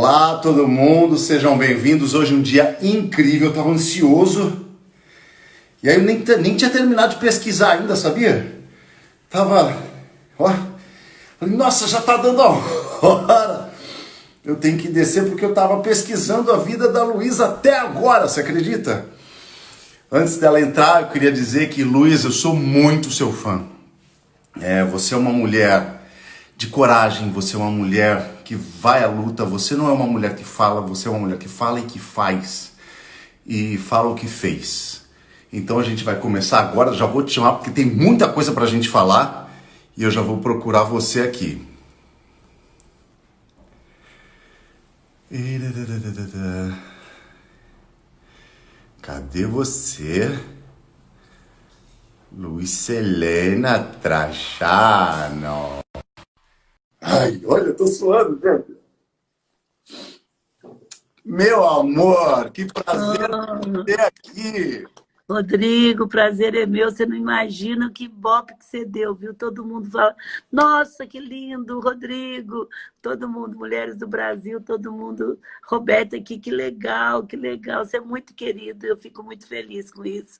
Olá, todo mundo, sejam bem-vindos. Hoje é um dia incrível, eu estava ansioso. E aí eu nem tinha terminado de pesquisar ainda, sabia? Tava, ó, falei, nossa, já tá dando a hora. Eu tenho que descer porque eu tava pesquisando a vida da Luísa até agora, você acredita? Antes dela entrar, eu queria dizer que, Luísa, eu sou muito seu fã. Você é uma mulher de coragem, você é uma mulher que vai à luta, você não é uma mulher que fala, você é uma mulher que fala e que faz. E fala o que fez. Então a gente vai começar agora, já vou te chamar porque tem muita coisa pra gente falar e eu já vou procurar você aqui. Cadê você? Luiselena Trajano. Ai, olha, eu tô suando, gente. Meu amor, que prazer ter aqui. Rodrigo, prazer é meu. Você não imagina que bope que você deu, viu? Todo mundo fala, nossa, que lindo, Rodrigo. Todo mundo, mulheres do Brasil, todo mundo. Roberta aqui, que legal, que legal. Você é muito querido, eu fico muito feliz com isso.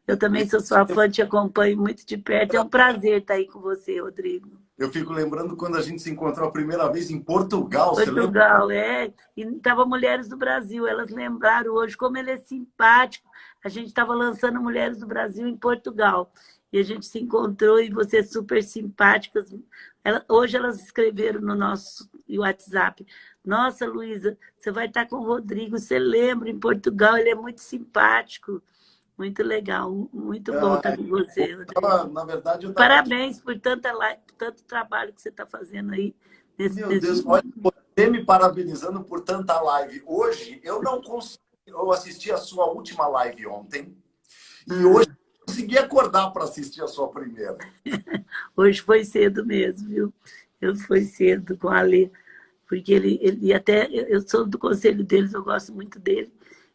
Eu também sou sua fã, te acompanho muito de perto. É um prazer estar aí com você, Rodrigo. Eu fico lembrando quando a gente se encontrou a primeira vez em Portugal, você lembra? Portugal, é. E estava Mulheres do Brasil, elas lembraram hoje como ele é simpático. A gente estava lançando Mulheres do Brasil em Portugal. E a gente se encontrou e vocês super simpáticas. Hoje elas escreveram no nosso WhatsApp. Nossa, Luísa, você vai estar com o Rodrigo, você lembra, em Portugal, ele é muito simpático. Muito legal, muito bom estar com você, Rodrigo. Na verdade, eu estava aqui. Parabéns por tanta live, por tanto trabalho que você está fazendo aí. Meu Deus, olha, você me parabenizando por tanta live. Hoje, eu não consegui, eu assisti a sua última live ontem, e hoje eu consegui acordar para assistir a sua primeira. Hoje foi cedo mesmo, viu? Eu fui cedo com a Alê, porque ele até, eu sou do conselho deles, eu gosto muito dele,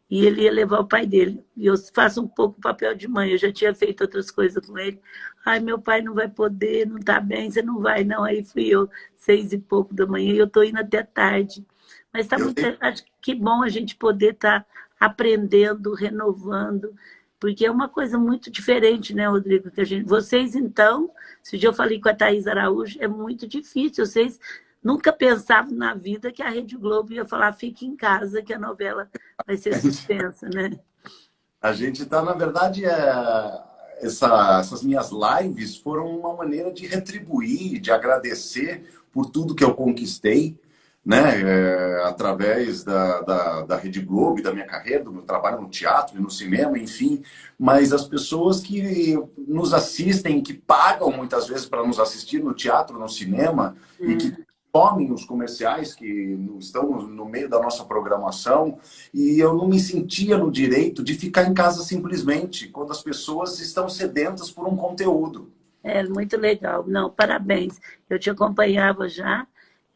e ele ia levar o pai dele. E eu faço um pouco o papel de mãe, eu já tinha feito outras coisas com ele. Ai, meu pai não vai poder, não tá bem, você não vai, não. Aí fui eu, 6 e pouco da manhã, e eu tô indo até tarde. Mas tá muito, acho que bom a gente poder estar aprendendo, renovando, porque é uma coisa muito diferente, né, Rodrigo? Que vocês, então, esse dia eu falei com a Thaís Araújo, é muito difícil. Vocês nunca pensavam na vida que a Rede Globo ia falar fique em casa, que a novela vai ser suspensa, né? A gente está, na verdade, essas minhas lives foram uma maneira de retribuir, de agradecer por tudo que eu conquistei, né? Através da Rede Globo, da minha carreira, do meu trabalho no teatro e no cinema, enfim. Mas as pessoas que nos assistem, que pagam muitas vezes para nos assistir no teatro, no cinema, e que tomem os comerciais que estão no meio da nossa programação, e eu não me sentia no direito de ficar em casa simplesmente, quando as pessoas estão sedentas por um conteúdo. É muito legal. Não, parabéns. Eu te acompanhava já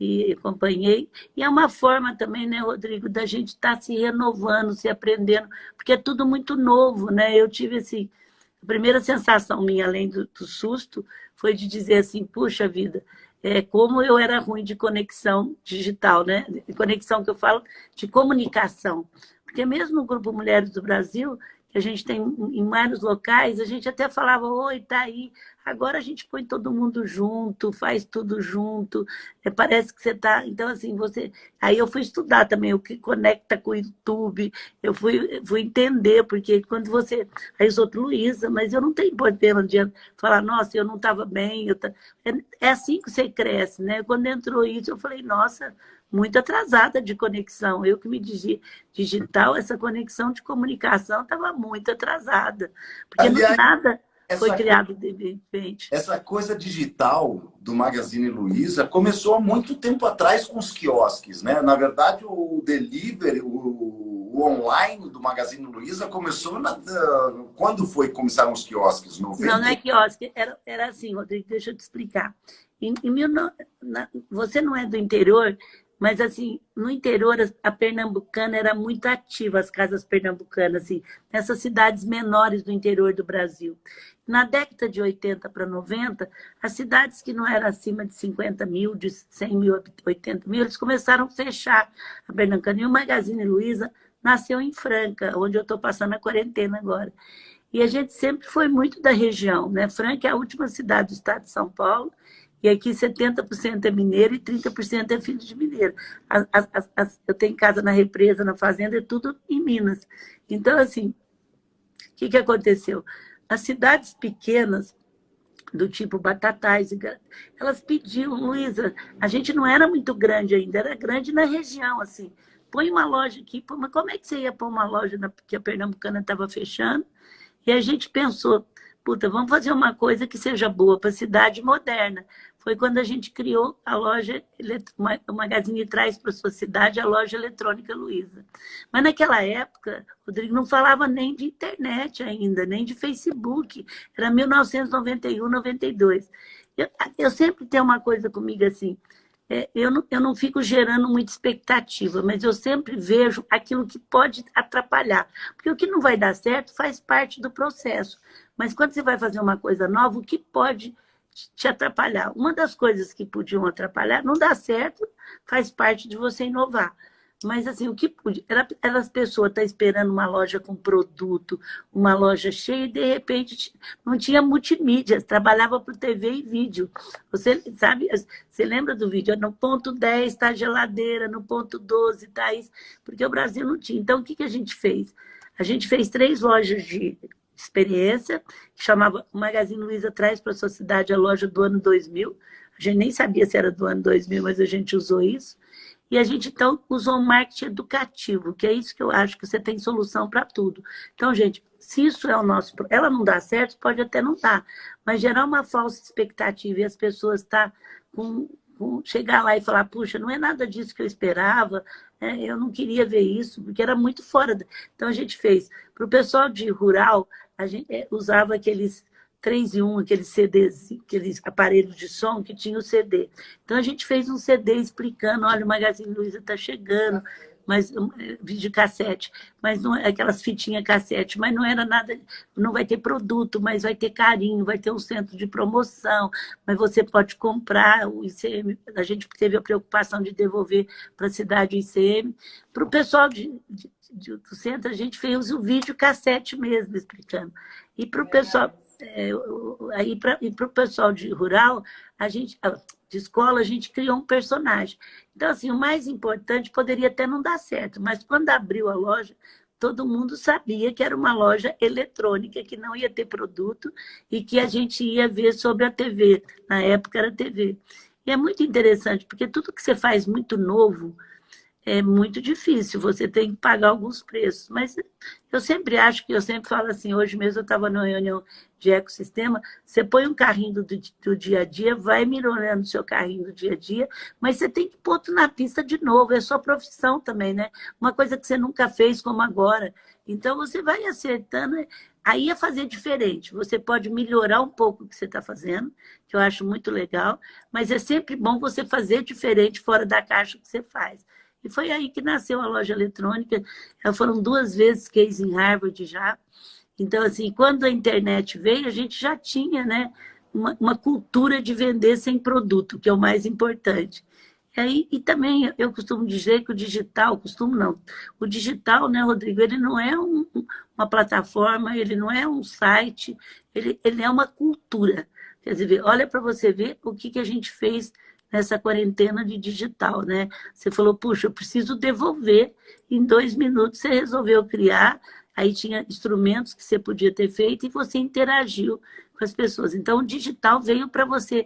e acompanhei. E é uma forma também, né, Rodrigo, da gente estar se renovando, se aprendendo, porque é tudo muito novo, né? Eu tive assim, a primeira sensação minha, além do susto, foi de dizer assim, puxa vida, como eu era ruim de conexão digital, né? De conexão que eu falo, de comunicação. Porque mesmo no Grupo Mulheres do Brasil, que a gente tem em vários locais, a gente até falava, oi, tá aí. Agora a gente põe todo mundo junto, faz tudo junto, parece que você está... Então, assim, você... Aí eu fui estudar também o que conecta com o YouTube, eu fui entender, porque quando você... Aí os outros, Luísa, mas eu não tenho problema de falar, nossa, eu não estava bem. É assim que você cresce, né? Quando entrou isso, eu falei, nossa, muito atrasada de conexão. Eu que me digital, essa conexão de comunicação estava muito atrasada, porque Aliás, nada foi essa criado de repente. Essa coisa digital do Magazine Luiza começou há muito tempo atrás com os quiosques, né? Na verdade, o delivery, o online do Magazine Luiza começou quando foi que começaram os quiosques? Não, não 90? é quiosque, era assim, Rodrigo, deixa eu te explicar. Você não é do interior, mas assim, no interior a pernambucana era muito ativa, as casas pernambucanas, assim, nessas cidades menores do interior do Brasil. Na década de 80 para 90, as cidades que não eram acima de 50 mil, de 100 mil, 80 mil, eles começaram a fechar a pernambucana. E o Magazine Luiza nasceu em Franca, onde eu estou passando a quarentena agora. E a gente sempre foi muito da região, né? Franca é a última cidade do estado de São Paulo, e aqui 70% é mineiro e 30% é filho de mineiro. Eu tenho casa na represa, na fazenda, é tudo em Minas. Então, assim, o que aconteceu? As cidades pequenas, do tipo Batatais, elas pediam, Luísa, a gente não era muito grande ainda, era grande na região, assim. Põe uma loja aqui, mas como é que você ia pôr uma loja que a Pernambucana estava fechando? E a gente pensou, puta, vamos fazer uma coisa que seja boa para a cidade moderna. Foi quando a gente criou a loja, o Magazine traz para a sua cidade a loja eletrônica Luiza. Mas naquela época, Rodrigo, não falava nem de internet ainda, nem de Facebook. Era 1991, 92. Eu sempre tenho uma coisa comigo assim, eu não fico gerando muita expectativa, mas eu sempre vejo aquilo que pode atrapalhar. Porque o que não vai dar certo faz parte do processo. Mas quando você vai fazer uma coisa nova, o que pode te atrapalhar? Uma das coisas que podiam atrapalhar, não dá certo, faz parte de você inovar. Mas, assim, o que podia... Era as pessoas estar esperando uma loja com produto, uma loja cheia, e, de repente, não tinha multimídia, trabalhava por TV e vídeo. Você sabe, você lembra do vídeo? No ponto 10 está a geladeira, no ponto 12 está isso, porque o Brasil não tinha. Então, o que a gente fez? A gente fez 3 lojas de experiência, que chamava o Magazine Luiza traz para a sua cidade a loja do ano 2000. A gente nem sabia se era do ano 2000, mas a gente usou isso. E a gente, então, usou um marketing educativo, que é isso que eu acho que você tem solução para tudo. Então, gente, se isso é o nosso... Ela não dá certo, pode até não dar, mas gerar uma falsa expectativa e as pessoas chegar lá e falar, puxa, não é nada disso que eu esperava, eu não queria ver isso, porque era muito fora. Então, a gente fez. Para o pessoal de rural, a gente usava aqueles 3 em 1, aqueles CDs, aqueles aparelhos de som que tinha o CD. Então, a gente fez um CD explicando, olha, o Magazine Luiza está chegando, mas videocassete, mas não aquelas fitinhas cassete, mas não era nada, não vai ter produto, mas vai ter carinho, vai ter um centro de promoção, mas você pode comprar o ICM, a gente teve a preocupação de devolver para a cidade o ICM. Para o pessoal do centro, a gente fez o videocassete mesmo, explicando. E para o pessoal... e para o pessoal de rural, de escola, a gente criou um personagem. Então, assim, o mais importante poderia até não dar certo, mas quando abriu a loja, todo mundo sabia que era uma loja eletrônica, que não ia ter produto e que a gente ia ver sobre a TV. Na época era TV. E é muito interessante, porque tudo que você faz muito novo, é muito difícil, você tem que pagar alguns preços. Mas eu sempre acho que, eu sempre falo assim, hoje mesmo eu estava numa reunião de ecossistema, você põe um carrinho do dia a dia, vai melhorando o seu carrinho do dia a dia, mas você tem que pôr tudo na pista de novo, é sua profissão também, né? Uma coisa que você nunca fez como agora. Então você vai acertando, aí é fazer diferente. Você pode melhorar um pouco o que você está fazendo, que eu acho muito legal, mas é sempre bom você fazer diferente fora da caixa que você faz. E foi aí que nasceu a loja eletrônica. Foram 2 vezes case em Harvard já. Então, assim, quando a internet veio, a gente já tinha, né, uma cultura de vender sem produto, que é o mais importante. E também eu costumo dizer que o digital, o digital, né, Rodrigo, ele não é uma plataforma, ele não é um site, ele é uma cultura. Quer dizer, olha para você ver o que a gente fez nessa quarentena de digital, né? Você falou, puxa, eu preciso devolver. Em 2 minutos você resolveu criar, aí tinha instrumentos que você podia ter feito e você interagiu com as pessoas. Então, o digital veio para você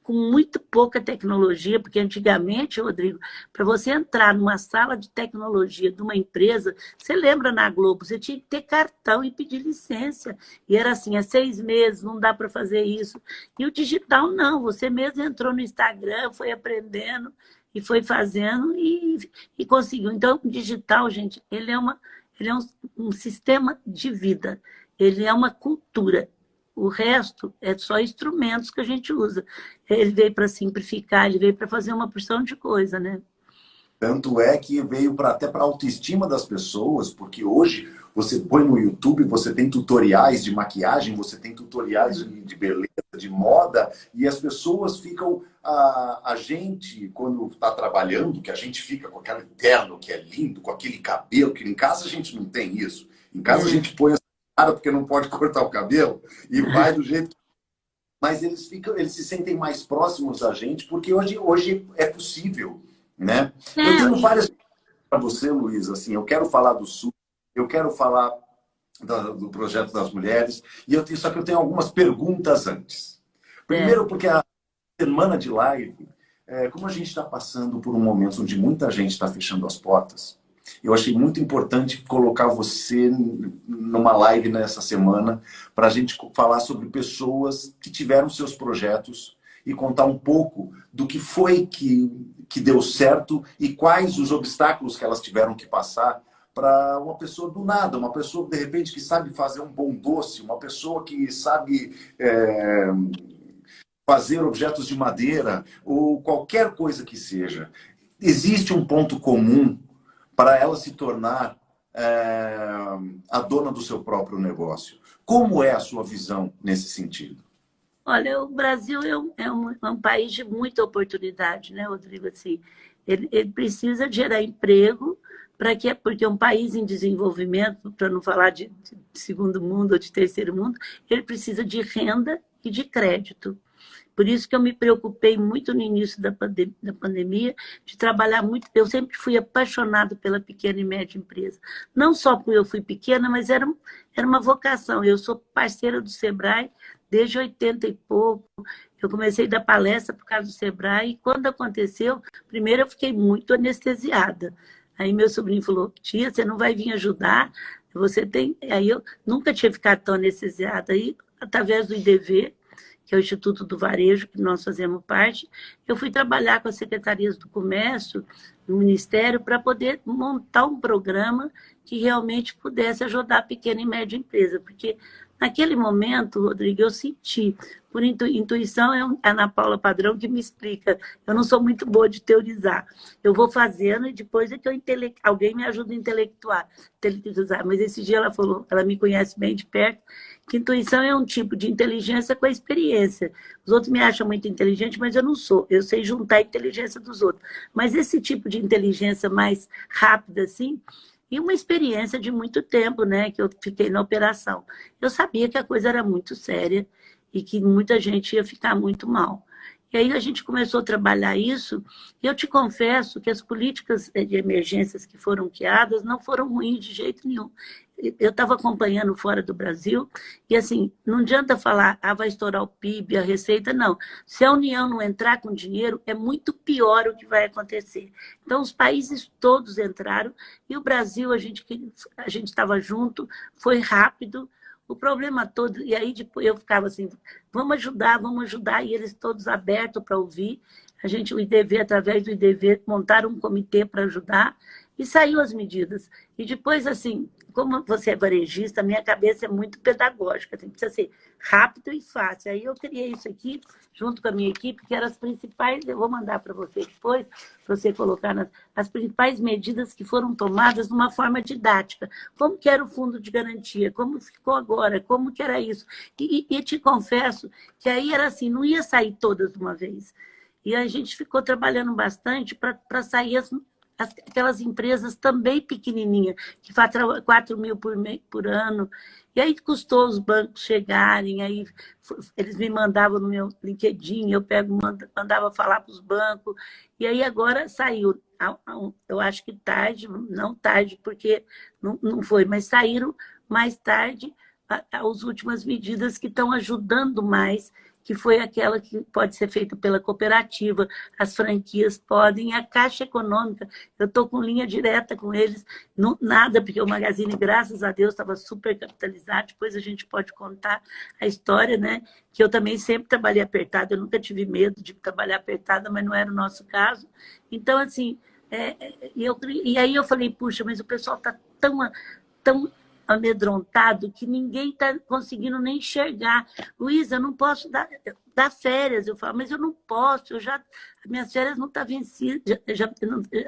com muito pouca tecnologia, porque antigamente, Rodrigo, para você entrar numa sala de tecnologia de uma empresa, você lembra na Globo, você tinha que ter cartão e pedir licença. E era assim, 6 meses, não dá para fazer isso. E o digital não, você mesmo entrou no Instagram, foi aprendendo e foi fazendo e conseguiu. Então, o digital, gente, ele é um sistema de vida, ele é uma cultura. O resto é só instrumentos que a gente usa. Ele veio para simplificar, ele veio para fazer uma porção de coisa, né? Tanto é que veio até para a autoestima das pessoas, porque hoje você põe no YouTube, você tem tutoriais de maquiagem, você tem tutoriais de beleza, de moda, e as pessoas ficam. A gente, quando está trabalhando, que a gente fica com aquele terno que é lindo, com aquele cabelo, que em casa a gente não tem isso. Em casa a gente põe essa cara porque não pode cortar o cabelo e vai do jeito que. Mas eles se sentem mais próximos da gente, porque hoje é possível. Né? Eu tenho várias coisas para você, Luiz. Assim, eu quero falar do Sul, eu quero falar do projeto das mulheres, só que eu tenho algumas perguntas antes. Primeiro, porque a semana de live, como a gente está passando por um momento onde muita gente está fechando as portas, eu achei muito importante colocar você numa live nessa semana para a gente falar sobre pessoas que tiveram seus projetos e contar um pouco do que foi que deu certo e quais os obstáculos que elas tiveram que passar para uma pessoa do nada, uma pessoa, de repente, que sabe fazer um bom doce, uma pessoa que sabe fazer objetos de madeira ou qualquer coisa que seja. Existe um ponto comum para ela se tornar a dona do seu próprio negócio. Como é a sua visão nesse sentido? Olha, o Brasil é um país de muita oportunidade, né, Rodrigo? Assim, ele precisa gerar emprego porque é um país em desenvolvimento, para não falar de segundo mundo ou de terceiro mundo, ele precisa de renda e de crédito. Por isso que eu me preocupei muito no início da pandemia, de trabalhar muito. Eu sempre fui apaixonada pela pequena e média empresa. Não só porque eu fui pequena, mas era uma vocação. Eu sou parceira do Sebrae desde 80 e pouco. Eu comecei a dar palestra por causa do Sebrae. E quando aconteceu, primeiro eu fiquei muito anestesiada. Aí meu sobrinho falou, tia, você não vai vir ajudar? Você tem... Aí eu nunca tinha ficado tão anestesiada. Aí, através do IDV, que é o Instituto do Varejo, que nós fazemos parte, eu fui trabalhar com as secretarias do comércio, no Ministério, para poder montar um programa que realmente pudesse ajudar a pequena e média empresa, porque naquele momento, Rodrigo, eu senti, por intuição, é a Ana Paula Padrão que me explica, eu não sou muito boa de teorizar, eu vou fazendo e depois é que alguém me ajuda a intelectualizar, mas esse dia ela falou, ela me conhece bem de perto, que intuição é um tipo de inteligência com a experiência. Os outros me acham muito inteligente, mas eu não sou. Eu sei juntar a inteligência dos outros. Mas esse tipo de inteligência mais rápida, assim, e uma experiência de muito tempo, né, que eu fiquei na operação. Eu sabia que a coisa era muito séria e que muita gente ia ficar muito mal. E aí a gente começou a trabalhar isso, e eu te confesso que as políticas de emergências que foram criadas não foram ruins de jeito nenhum. Eu estava acompanhando fora do Brasil, e assim, não adianta falar, vai estourar o PIB, a receita, não. Se a União não entrar com dinheiro, é muito pior o que vai acontecer. Então, os países todos entraram, e o Brasil, a gente estava junto, foi rápido, o problema todo, e aí depois eu ficava assim, vamos ajudar, e eles todos abertos para ouvir. O IDV, através do IDV, montaram um comitê para ajudar, e saiu as medidas. E depois, assim, como você é varejista, a minha cabeça é muito pedagógica, tem que ser rápido e fácil. Aí eu criei isso aqui, junto com a minha equipe, que eram as principais, eu vou mandar para você depois, para você colocar as principais medidas que foram tomadas de uma forma didática. Como que era o fundo de garantia, como ficou agora, como que era isso. E te confesso que aí era assim, não ia sair todas de uma vez. E a gente ficou trabalhando bastante para sair aquelas empresas também pequenininhas, que faturam 4 mil por ano. E aí custou os bancos chegarem, aí eles me mandavam no meu LinkedIn, eu mandava falar para os bancos. E aí agora saiu, eu acho que tarde, não tarde, porque não foi, mas saíram mais tarde as últimas medidas que estão ajudando mais, que foi aquela que pode ser feita pela cooperativa, as franquias podem, e a Caixa Econômica, eu estou com linha direta com eles, nada, porque o Magazine, graças a Deus, estava super capitalizado, depois a gente pode contar a história, né? Que eu também sempre trabalhei apertada, eu nunca tive medo de trabalhar apertada, mas não era o nosso caso. Então, assim, e aí eu falei, puxa, mas o pessoal está tão amedrontado que ninguém está conseguindo nem enxergar. Luísa, eu não posso dar férias. Eu falo, mas eu não posso, minhas férias não estão vencidas,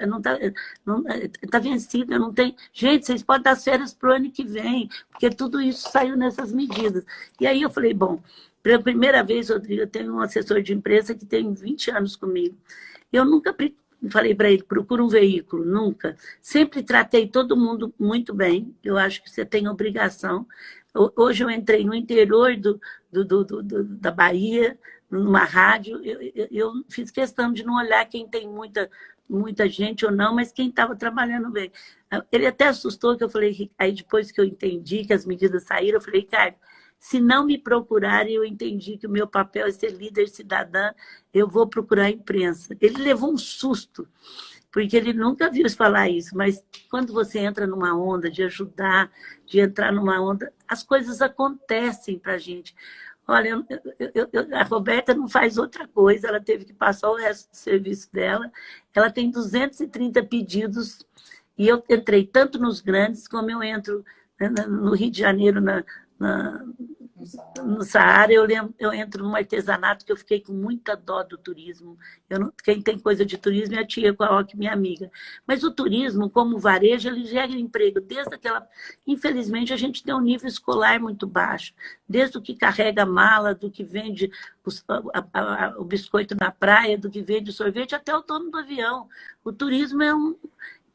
não tá vencida, eu não tenho. Gente, vocês podem dar férias para o ano que vem, porque tudo isso saiu nessas medidas. E aí eu falei, bom, pela primeira vez, Rodrigo, eu tenho um assessor de imprensa que tem 20 anos comigo. Eu nunca falei para ele, procura um veículo, nunca. Sempre tratei todo mundo muito bem, eu acho que você tem obrigação. Hoje eu entrei no interior da Bahia, numa rádio, eu fiz questão de não olhar quem tem muita gente ou não, mas quem estava trabalhando bem. Ele até assustou que eu falei, aí depois que eu entendi que as medidas saíram, eu falei, Ricardo, se não me procurarem, eu entendi que o meu papel é ser líder cidadã, eu vou procurar a imprensa. Ele levou um susto, porque ele nunca viu falar isso, mas quando você entra numa onda de ajudar, de entrar numa onda, as coisas acontecem para a gente. Olha, a Roberta não faz outra coisa, ela teve que passar o resto do serviço dela, ela tem 230 pedidos, e eu entrei tanto nos grandes, como eu entro no Rio de Janeiro, no Saara, eu entro num artesanato que eu fiquei com muita dó do turismo. Quem tem coisa de turismo é a tia Quaoc, minha amiga. Mas o turismo, como varejo, ele gera emprego. Infelizmente, a gente tem um nível escolar muito baixo. Desde o que carrega a mala, do que vende o biscoito na praia, do que vende o sorvete, até o dono do avião. O turismo é um...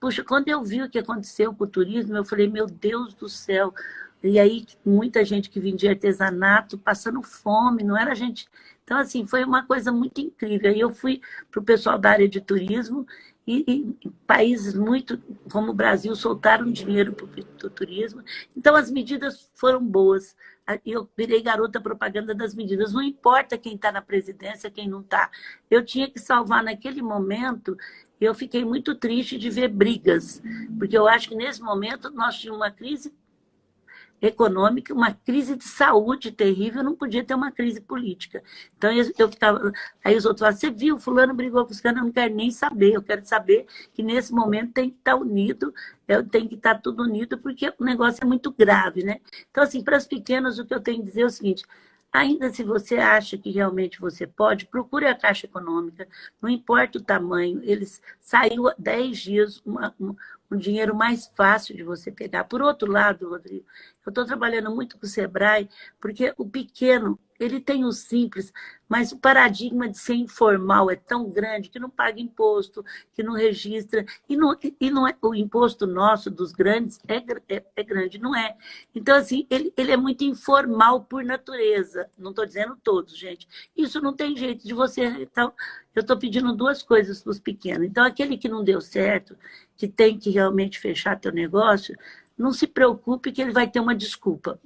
Puxa, quando eu vi o que aconteceu com o turismo, eu falei, meu Deus do céu. E aí, muita gente que vendia artesanato, passando fome, não era gente... Então, assim, foi uma coisa muito incrível. Aí eu fui para o pessoal da área de turismo e países muito, como o Brasil, soltaram dinheiro para o turismo. Então, as medidas foram boas. Eu virei garota propaganda das medidas. Não importa quem está na presidência, quem não está. Eu tinha que salvar naquele momento. Eu fiquei muito triste de ver brigas, porque eu acho que nesse momento nós tínhamos uma crise econômica, uma crise de saúde terrível, não podia ter uma crise política. Então eu ficava, aí os outros falavam, você viu, fulano brigou com os caras, eu não quero nem saber, eu quero saber que nesse momento tem que estar unido, tem que estar tudo unido, porque o negócio é muito grave, né? Então, assim, para as pequenas, o que eu tenho a dizer é o seguinte, ainda se você acha que realmente você pode, procure a Caixa Econômica, não importa o tamanho, saiu há 10 dias um dinheiro mais fácil de você pegar. Por outro lado, Rodrigo, eu estou trabalhando muito com o Sebrae, porque o pequeno, ele tem o simples, mas o paradigma de ser informal é tão grande que não paga imposto, que não registra, e não é, o imposto nosso, dos grandes, é grande, não é. Então, assim, ele é muito informal por natureza, não estou dizendo todos, gente. Isso não tem jeito de você... Então, eu estou pedindo duas coisas para os pequenos. Então, aquele que não deu certo, que tem que realmente fechar teu negócio, não se preocupe que ele vai ter uma desculpa.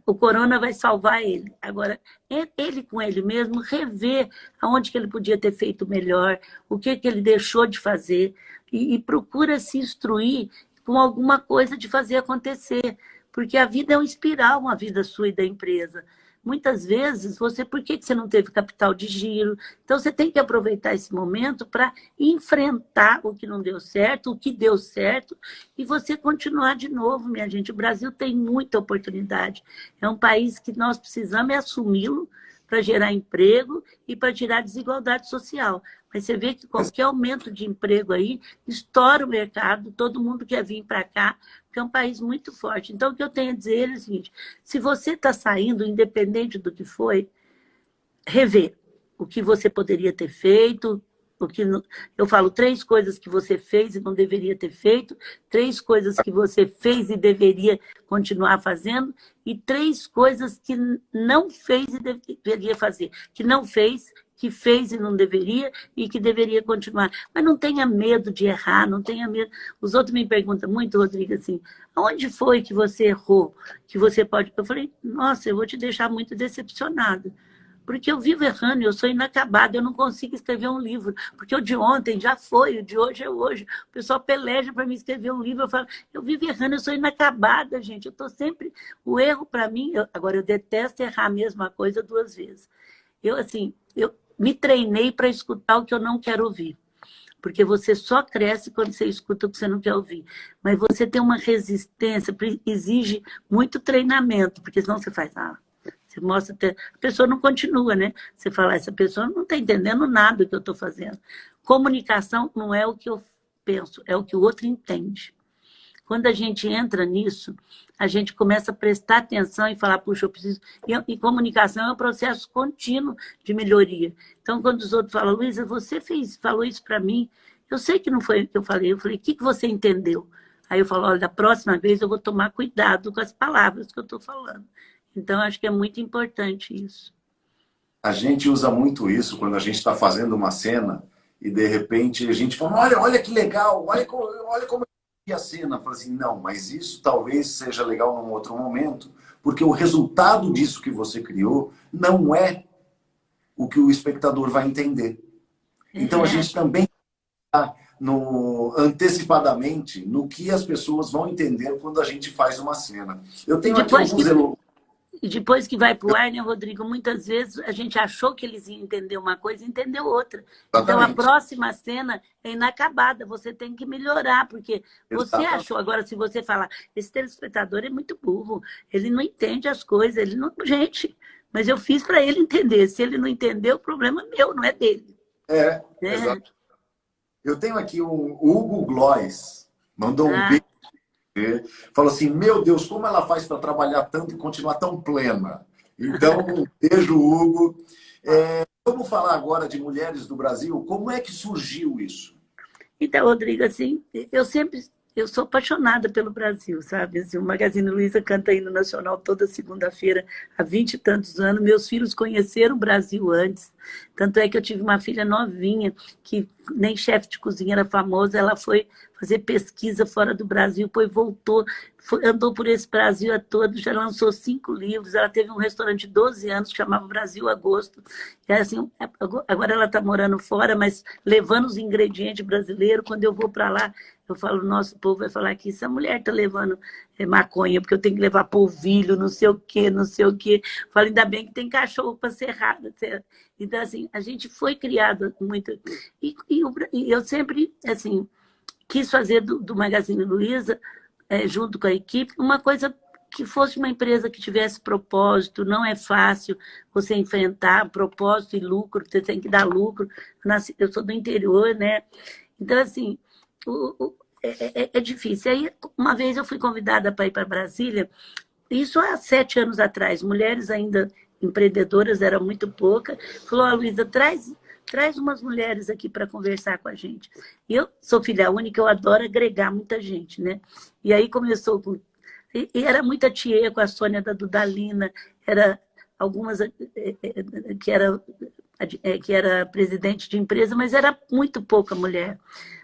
O corona vai salvar ele. Agora, ele com ele mesmo, rever aonde que ele podia ter feito melhor, o que ele deixou de fazer, e procura se instruir com alguma coisa de fazer acontecer. Porque a vida é uma espiral, uma vida sua e da empresa. Muitas vezes, por que você não teve capital de giro? Então, você tem que aproveitar esse momento para enfrentar o que não deu certo, o que deu certo, e você continuar de novo, minha gente. O Brasil tem muita oportunidade. É um país que nós precisamos assumi-lo para gerar emprego e para tirar desigualdade social. Mas você vê que qualquer aumento de emprego aí estoura o mercado, todo mundo quer vir para cá, porque é um país muito forte. Então, o que eu tenho a dizer é o seguinte, se você está saindo, independente do que foi, rever o que você poderia ter feito, eu falo 3 coisas que você fez e não deveria ter feito, 3 coisas que você fez e deveria continuar fazendo, e 3 coisas que não fez e deveria fazer, que não fez, que fez e não deveria, e que deveria continuar. Mas não tenha medo de errar, não tenha medo. Os outros me perguntam muito, Rodrigo, assim, aonde foi que você errou? Que você pode... Eu falei, nossa, eu vou te deixar muito decepcionado. Porque eu vivo errando, eu sou inacabada, eu não consigo escrever um livro. Porque o de ontem já foi, o de hoje é hoje. O pessoal peleja para mim escrever um livro, eu falo, eu vivo errando, eu sou inacabada, gente. Eu estou sempre... O erro para mim... Agora, eu detesto errar a mesma coisa 2 vezes. Eu me treinei para escutar o que eu não quero ouvir. porque você só cresce quando você escuta o que você não quer ouvir. Mas você tem uma resistência, exige muito treinamento, porque senão você faz, você mostra, a pessoa não continua, né? Você fala, essa pessoa não está entendendo nada do que eu estou fazendo. Comunicação não é o que eu penso, é o que o outro entende. Quando a gente entra nisso, a gente começa a prestar atenção e falar, puxa, eu preciso... E comunicação é um processo contínuo de melhoria. Então, quando os outros falam, Luísa, você falou isso para mim, eu sei que não foi o que eu falei o que você entendeu? Aí eu falo, olha, da próxima vez eu vou tomar cuidado com as palavras que eu estou falando. Então, acho que é muito importante isso. A gente usa muito isso quando a gente está fazendo uma cena e, de repente, a gente fala, olha que legal, olha como a cena. Fala assim, não, mas isso talvez seja legal num outro momento, porque o resultado disso que você criou não é o que o espectador vai entender. Então, a gente também está antecipadamente no que as pessoas vão entender quando a gente faz uma cena. Eu tenho aqui alguns E depois que vai para o ar, né, Rodrigo? Muitas vezes a gente achou que eles iam entender uma coisa e entendeu outra. Exatamente. Então, a próxima cena é inacabada. Você tem que melhorar, porque você achou. Agora, se você falar, esse telespectador é muito burro, ele não entende as coisas, ele não... Gente, mas eu fiz para ele entender. Se ele não entendeu, o problema é meu, não é dele. Exato. Eu tenho aqui o Hugo Glois, mandou um beijo. Falou assim, meu Deus, como ela faz para trabalhar tanto e continuar tão plena? Então, um beijo, Hugo. Vamos falar agora de mulheres do Brasil. Como é que surgiu isso? Então, Rodrigo, assim, eu sou apaixonada pelo Brasil, sabe? Assim, o Magazine Luiza canta hino nacional toda segunda-feira, há 20 e tantos anos. Meus filhos conheceram o Brasil antes. Tanto é que eu tive uma filha novinha, que nem chefe de cozinha era famosa, ela foi fazer pesquisa fora do Brasil, depois voltou, andou por esse Brasil a todo, já lançou 5 livros, ela teve um restaurante de 12 anos que chamava Brasil a Gosto. E assim, agora ela está morando fora, mas levando os ingredientes brasileiros. Quando eu vou para lá, eu falo, nosso povo vai falar que essa mulher está levando maconha, porque eu tenho que levar polvilho, não sei o quê, não sei o quê. Eu falo, ainda bem que tem cachorro para serrar. Então, assim, a gente foi criada muito... E eu sempre, assim, quis fazer do Magazine Luiza, junto com a equipe, uma coisa que fosse uma empresa que tivesse propósito. Não é fácil você enfrentar propósito e lucro, você tem que dar lucro. Eu sou do interior, né? Então, assim, é difícil. Aí, uma vez eu fui convidada para ir para Brasília, isso há 7 anos atrás, mulheres ainda empreendedoras, era muito pouca. Falou, Luísa, traz umas mulheres aqui para conversar com a gente. Eu sou filha única, eu adoro agregar muita gente, né? E aí começou com... E era muita tia com a Sônia da Dudalina, era algumas que era presidente de empresa, mas era muito pouca mulher.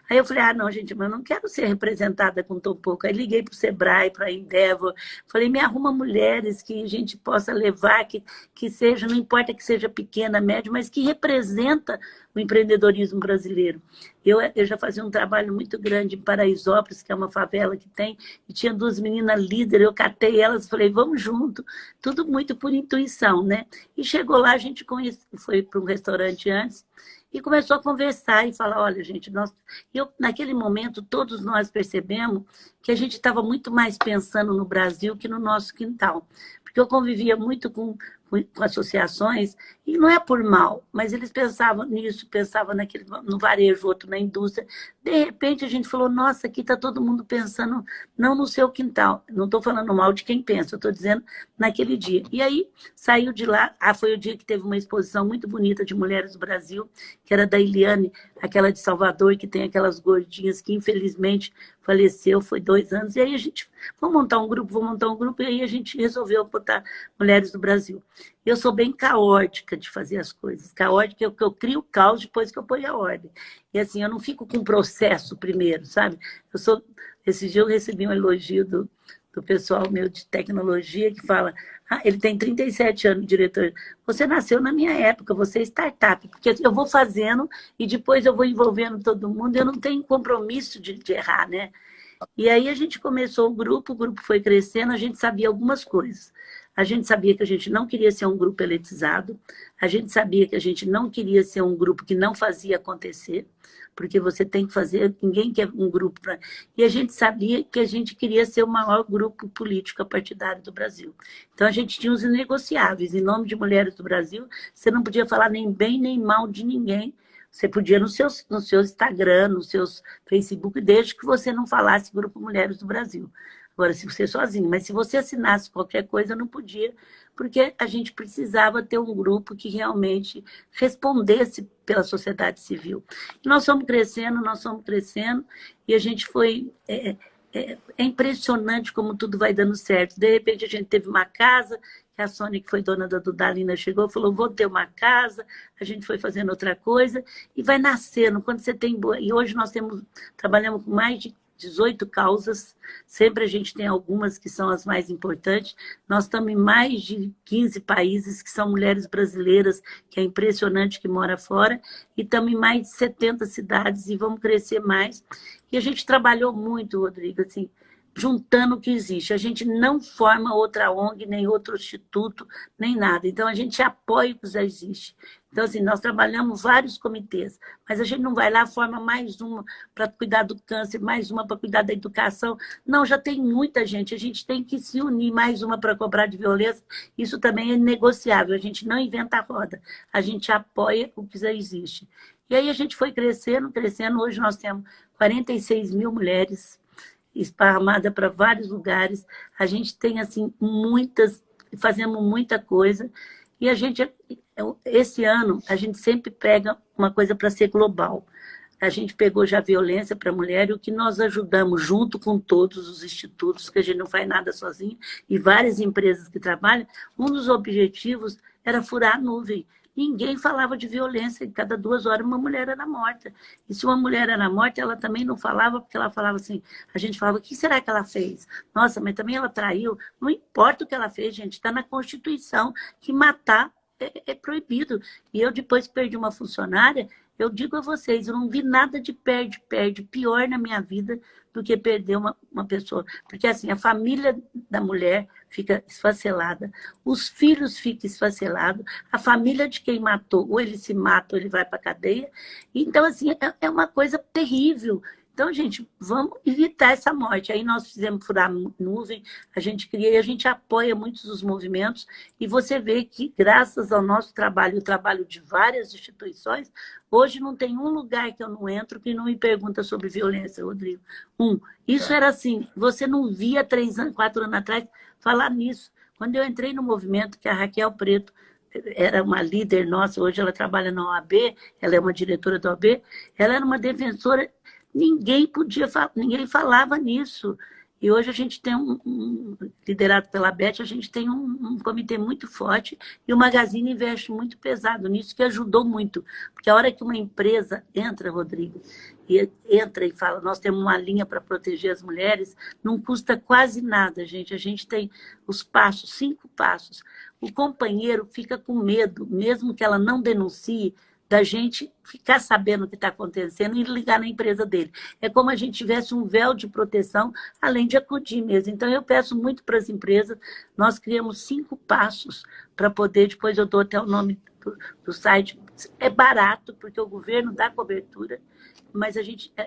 Aí eu falei, não, gente, mas eu não quero ser representada com tão pouco. Aí liguei para o Sebrae, para a Endeavor, falei, me arruma mulheres que a gente possa levar, que seja, não importa que seja pequena, média, mas que representa o empreendedorismo brasileiro. Eu já fazia um trabalho muito grande em Paraisópolis, que é uma favela que tem, e tinha 2 meninas líderes, eu catei elas, falei, vamos junto, tudo muito por intuição, né? E chegou lá, a gente foi para um restaurante antes, e começou a conversar e falar, olha, gente, naquele momento, todos nós percebemos que a gente estava muito mais pensando no Brasil que no nosso quintal. Porque eu convivia muito com associações, e não é por mal, mas eles pensavam nisso, pensavam no varejo, outro na indústria. De repente, a gente falou, nossa, aqui está todo mundo pensando não no seu quintal. Não estou falando mal de quem pensa, eu estou dizendo naquele dia. E aí, saiu de lá, foi o dia que teve uma exposição muito bonita de mulheres do Brasil, que era da Eliane, aquela de Salvador, que tem aquelas gordinhas que, infelizmente, faleceu, foi 2 anos. E aí a gente, vamos montar um grupo, e aí a gente resolveu botar Mulheres do Brasil. Eu sou bem caótica de fazer as coisas. Caótica é o que eu crio o caos depois que eu ponho a ordem. E assim, eu não fico com processo primeiro, sabe? Esse dia eu recebi um elogio do pessoal meu de tecnologia que fala, ele tem 37 anos, diretor. Você nasceu na minha época, você é startup, porque eu vou fazendo e depois eu vou envolvendo todo mundo, eu não tenho compromisso de errar, né? E aí a gente começou o grupo foi crescendo, a gente sabia algumas coisas. A gente sabia que a gente não queria ser um grupo elitizado, a gente sabia que a gente não queria ser um grupo que não fazia acontecer, porque você tem que fazer, ninguém quer um grupo para... E a gente sabia que a gente queria ser o maior grupo político partidário do Brasil. Então a gente tinha os inegociáveis. Em nome de Mulheres do Brasil, você não podia falar nem bem nem mal de ninguém. Você podia no seu Instagram, nos seus Facebook, desde que você não falasse Grupo Mulheres do Brasil. Agora, se você sozinho, mas se você assinasse qualquer coisa, não podia, porque a gente precisava ter um grupo que realmente respondesse pela sociedade civil. E nós fomos crescendo, e a gente foi... É impressionante como tudo vai dando certo. De repente, a gente teve uma casa, que a Sônia, que foi dona da Dudalina, chegou e falou, vou ter uma casa. A gente foi fazendo outra coisa, e vai nascendo. Quando você tem... E hoje nós trabalhamos com mais de 18 causas, sempre a gente tem algumas que são as mais importantes. Nós estamos em mais de 15 países que são mulheres brasileiras, que é impressionante, que mora fora, e estamos em mais de 70 cidades e vamos crescer mais. E a gente trabalhou muito, Rodrigo, assim, juntando o que existe. A gente não forma outra ONG, nem outro instituto, nem nada. Então, a gente apoia o que já existe. Então, assim, nós trabalhamos vários comitês, mas a gente não vai lá, forma mais uma para cuidar do câncer, mais uma para cuidar da educação. Não, já tem muita gente. A gente tem que se unir, mais uma para cobrar de violência. Isso também é negociável. A gente não inventa a roda. A gente apoia o que já existe. E aí a gente foi crescendo. Hoje nós temos 46 mil mulheres esparramada para vários lugares. A gente tem, assim, fazemos muita coisa. E esse ano, a gente sempre pega uma coisa para ser global. A gente pegou já violência para a mulher, e o que nós ajudamos, junto com todos os institutos, que a gente não faz nada sozinho, e várias empresas que trabalham, um dos objetivos era furar a nuvem. Ninguém falava de violência, e cada 2 horas uma mulher era morta. E se uma mulher era morta, ela também não falava, porque ela falava assim, a gente falava, o que será que ela fez? Nossa, mas também ela traiu. Não importa o que ela fez, gente, está na Constituição que matar é proibido. E eu depois perdi uma funcionária, eu digo a vocês, eu não vi nada de perde pior na minha vida do que perder uma pessoa. Porque assim, a família da mulher fica esfacelada, os filhos ficam esfacelados, a família de quem matou, ou ele se mata ou ele vai para a cadeia. Então, assim, é uma coisa terrível. Então, gente, vamos evitar essa morte. Aí nós fizemos furar nuvem, a gente cria e a gente apoia muitos dos movimentos. E você vê que, graças ao nosso trabalho, o trabalho de várias instituições, hoje não tem um lugar que eu não entro que não me pergunta sobre violência, Rodrigo. Isso era assim, você não via 3 anos, 4 anos atrás falar nisso. Quando eu entrei no movimento, que a Raquel Preto era uma líder nossa, hoje ela trabalha na OAB, ela é uma diretora da OAB, ela era uma defensora. Ninguém falava nisso. E hoje a gente tem liderado pela Beth, a gente tem um comitê muito forte e o Magazine investe muito pesado nisso, que ajudou muito. Porque a hora que uma empresa entra, Rodrigo, e entra e fala, nós temos uma linha para proteger as mulheres, não custa quase nada, gente. A gente tem os passos, 5 passos. O companheiro fica com medo, mesmo que ela não denuncie, da gente ficar sabendo o que está acontecendo e ligar na empresa dele. É como a gente tivesse um véu de proteção, além de acudir mesmo. Então, eu peço muito para as empresas, nós criamos 5 passos para poder, depois eu dou até o nome do site. É barato, porque o governo dá cobertura, mas a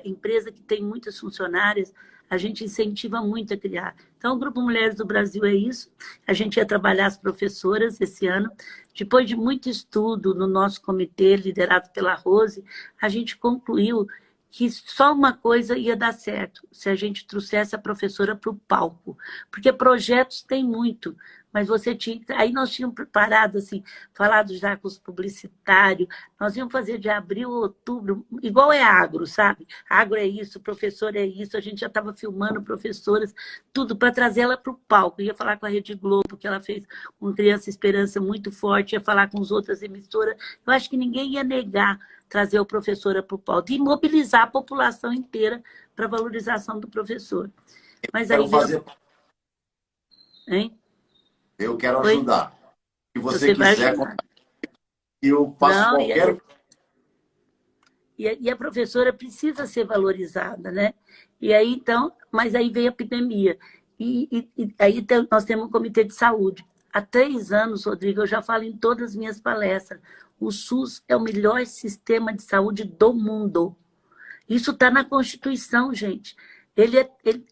empresa que tem muitas funcionárias, a gente incentiva muito a criar. Então, o Grupo Mulheres do Brasil é isso. A gente ia trabalhar as professoras esse ano. Depois de muito estudo no nosso comitê, liderado pela Rose, a gente concluiu que só uma coisa ia dar certo, se a gente trouxesse a professora para o palco. Porque projetos tem muito, mas você tinha... Aí nós tínhamos preparado, assim, falado já com os publicitários, nós íamos fazer de abril a outubro, igual é agro, sabe? Agro é isso, professor é isso, a gente já estava filmando professoras, tudo para trazer ela para o palco. Ia falar com a Rede Globo, que ela fez com Criança Esperança muito forte, ia falar com as outras emissoras. Eu acho que ninguém ia negar trazer o professora para o palco e mobilizar a população inteira para a valorização do professor. Mas aí... Hein? Eu quero ajudar. Se você vai quiser, ajudar. eu faço Não, qualquer... E a professora precisa ser valorizada, né? E aí, então, mas aí veio a epidemia. E aí nós temos um comitê de saúde. há 3 anos, Rodrigo, eu já falo em todas as minhas palestras, o SUS é o melhor sistema de saúde do mundo. Isso está na Constituição, gente. Ele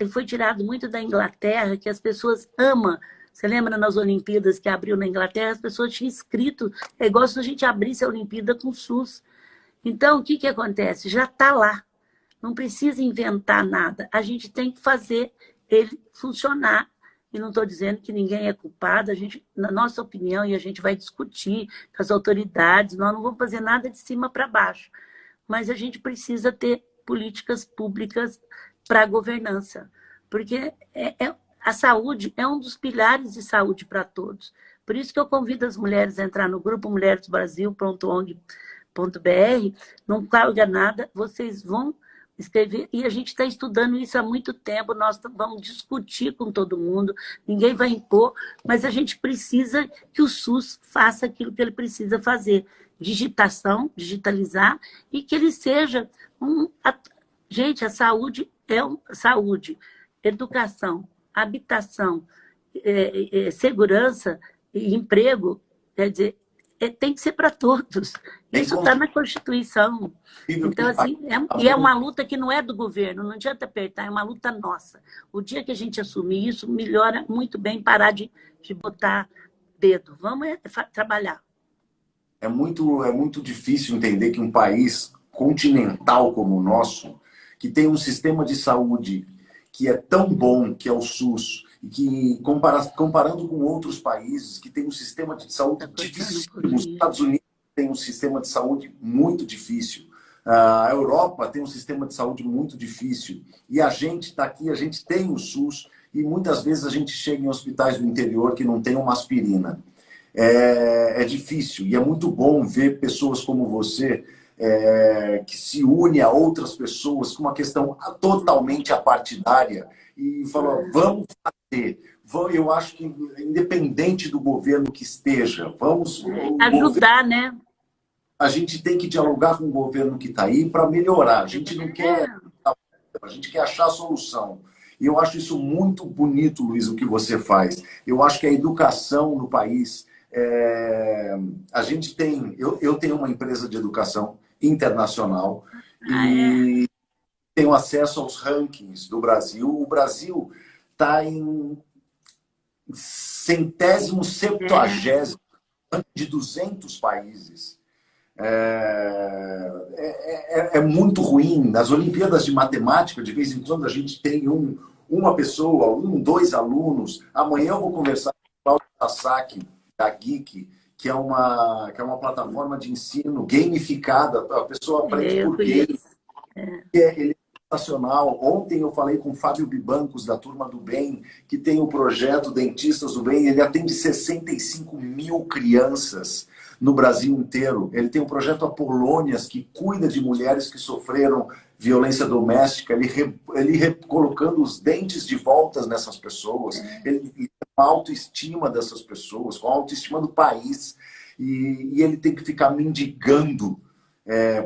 foi tirado muito da Inglaterra, que as pessoas amam. Você lembra nas Olimpíadas que abriu na Inglaterra? As pessoas tinham escrito, é igual se a gente abrisse a Olimpíada com o SUS. Então, o que, que acontece? Já está lá. Não precisa inventar nada. A gente tem que fazer ele funcionar. E não estou dizendo que ninguém é culpado, a gente, na nossa opinião, e a gente vai discutir com as autoridades, nós não vamos fazer nada de cima para baixo. Mas a gente precisa ter políticas públicas para a governança. Porque a saúde é um dos pilares de saúde para todos. Por isso que eu convido as mulheres a entrar no grupo mulheresbrasil.org.br, não paga nada, vocês vão escrever, e a gente está estudando isso há muito tempo, nós vamos discutir com todo mundo, ninguém vai impor, mas a gente precisa que o SUS faça aquilo que ele precisa fazer, digitalizar, e que ele seja gente, a saúde saúde, educação, habitação, segurança e emprego, quer dizer, tem que ser para todos. Isso está na Constituição. Então, assim, e é uma luta que não é do governo, não adianta apertar, é uma luta nossa. O dia que a gente assumir isso, melhora muito bem parar de botar dedo. Vamos trabalhar. É muito difícil entender que um país continental como o nosso, que tem um sistema de saúde que é tão bom, que é o SUS, e que, comparando com outros países que têm um sistema de saúde difícil, os Estados Unidos têm um sistema de saúde muito difícil, a Europa tem um sistema de saúde muito difícil, e a gente está aqui, a gente tem o SUS, e muitas vezes a gente chega em hospitais do interior que não tem uma aspirina. É difícil, e é muito bom ver pessoas como você, que se une a outras pessoas com uma questão totalmente apartidária e falou, vamos fazer. Eu acho que, independente do governo que esteja, vamos ajudar, né? A gente tem que dialogar com o governo que está aí para melhorar. A gente não quer... A gente quer achar a solução. E eu acho isso muito bonito, Luiz, o que você faz. Eu acho que a educação no país... a gente tem... Eu tenho uma empresa de educação internacional e tenho acesso aos rankings do Brasil. O Brasil está em 170º, 70º de 200 países. É muito ruim. Nas Olimpíadas de Matemática, de vez em quando, a gente tem uma pessoa, dois alunos. Amanhã eu vou conversar com o Cláudio Sasaki, da Geek, que é uma plataforma de ensino gamificada. A pessoa aprende por game. Ele é sensacional. Ontem eu falei com o Fábio Bibancos, da Turma do Bem, que tem o projeto Dentistas do Bem. Ele atende 65 mil crianças no Brasil inteiro. Ele tem o projeto Apolônias, que cuida de mulheres que sofreram violência doméstica, ele colocando os dentes de volta nessas pessoas, ele com a autoestima dessas pessoas, com a autoestima do país, e ele tem que ficar mendigando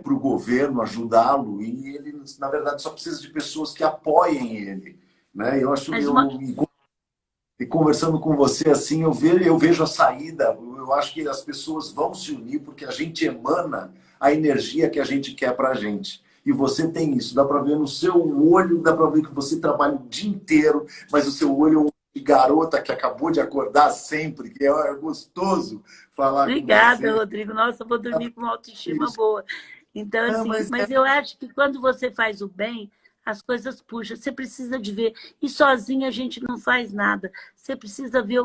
para o governo ajudá-lo, e ele, na verdade, só precisa de pessoas que apoiem ele. Né? Eu acho e conversando com você assim, eu vejo a saída. Eu acho que as pessoas vão se unir porque a gente emana a energia que a gente quer para a gente. E você tem isso, dá para ver no seu olho, dá para ver que você trabalha o dia inteiro, mas o seu olho é um de garota que acabou de acordar sempre, que é gostoso falar com você. Obrigada, Rodrigo. Nossa, eu vou dormir com uma autoestima boa. Então, assim, mas eu acho que quando você faz o bem, as coisas puxam. Você precisa de ver. E sozinha a gente não faz nada. Você precisa ver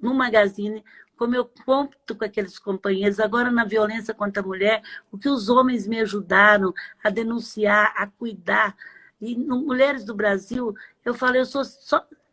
no Magazine, como eu conto com aqueles companheiros, agora na violência contra a mulher, o que os homens me ajudaram a denunciar, a cuidar. E no Mulheres do Brasil, eu falei,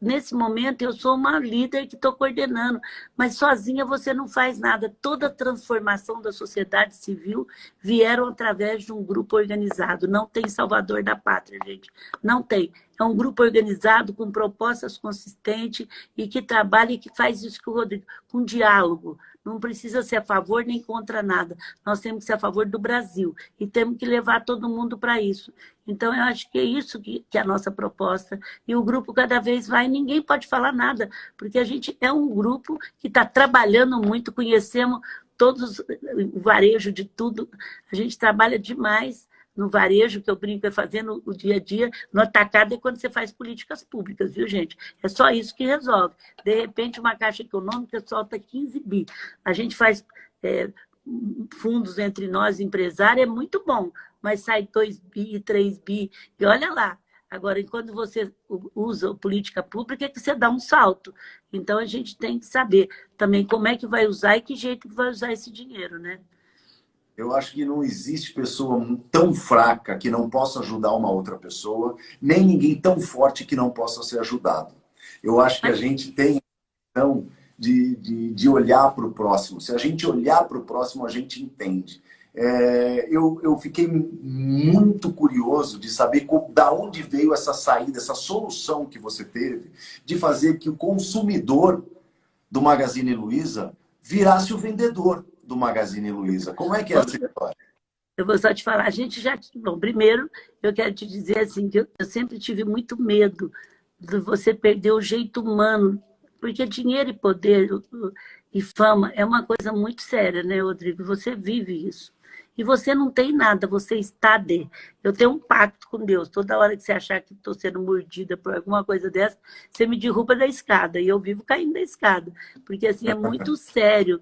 nesse momento eu sou uma líder que estou coordenando, mas sozinha você não faz nada. Toda a transformação da sociedade civil vieram através de um grupo organizado. Não tem salvador da pátria, gente. Não tem. É um grupo organizado, com propostas consistentes e que trabalha e que faz isso que o Rodrigo, com diálogo. não precisa ser a favor nem contra nada. Nós temos que ser a favor do Brasil e temos que levar todo mundo para isso. Então, eu acho que é isso que é a nossa proposta. E o grupo cada vez vai, ninguém pode falar nada, porque a gente é um grupo que está trabalhando muito, conhecemos todos o varejo de tudo. A gente trabalha demais no varejo, que eu brinco é fazendo o dia a dia. No atacado é quando você faz políticas públicas, viu, gente? É só isso que resolve. De repente, uma Caixa Econômica solta 15 bi. A gente faz fundos entre nós, empresários, é muito bom, mas sai 2 bi, 3 bi, e olha lá. Agora, quando você usa política pública, é que você dá um salto. Então, a gente tem que saber também como é que vai usar e que jeito que vai usar esse dinheiro, né? Eu acho que não existe pessoa tão fraca que não possa ajudar uma outra pessoa, nem ninguém tão forte que não possa ser ajudado. Eu acho que a gente tem a questão de olhar para o próximo. Se a gente olhar para o próximo, a gente entende. Eu fiquei muito curioso de saber da onde veio essa saída, essa solução que você teve de fazer que o consumidor do Magazine Luiza virasse o vendedor do Magazine Luiza. Como é que é essa história? Eu vou só te falar, a gente já... Bom, primeiro, eu quero te dizer assim, que eu sempre tive muito medo de você perder o jeito humano, porque dinheiro e poder e fama é uma coisa muito séria, né, Rodrigo? Você vive isso. E você não tem nada, você está de. Eu tenho um pacto com Deus. Toda hora que você achar que estou sendo mordida por alguma coisa dessa, você me derruba da escada. E eu vivo caindo da escada. Porque, assim, é muito sério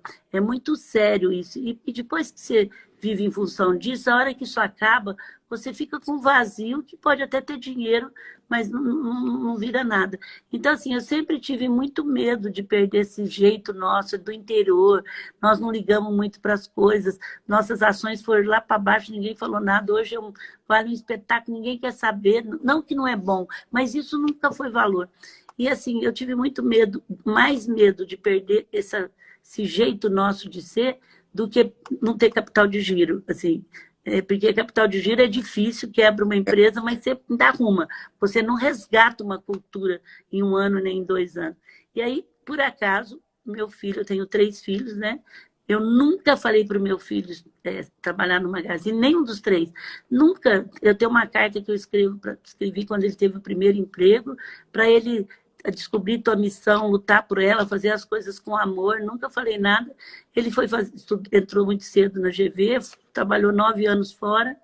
isso. E depois que você vive em função disso, a hora que isso acaba, você fica com um vazio, que pode até ter dinheiro, mas não vira nada. Então, assim, eu sempre tive muito medo de perder esse jeito nosso do interior. Nós não ligamos muito para as coisas. Nossas ações foram lá para baixo, ninguém falou nada. Hoje vale um espetáculo, ninguém quer saber. Não que não é bom, mas isso nunca foi valor. E, assim, eu tive muito medo, mais medo de perder esse jeito nosso de ser do que não ter capital de giro, assim. Porque capital de giro é difícil, quebra uma empresa, mas você ainda arruma. Você não resgata uma cultura em 1 ano nem em 2 anos. E aí, por acaso, meu filho, eu tenho 3 filhos, né? Eu nunca falei para o meu filho trabalhar no Magazine, nenhum dos 3. Nunca. Eu tenho uma carta que eu escrevi quando ele teve o primeiro emprego, para ele descobrir tua missão, lutar por ela, fazer as coisas com amor. Nunca falei nada. Ele entrou muito cedo na GV, trabalhou 9 anos fora,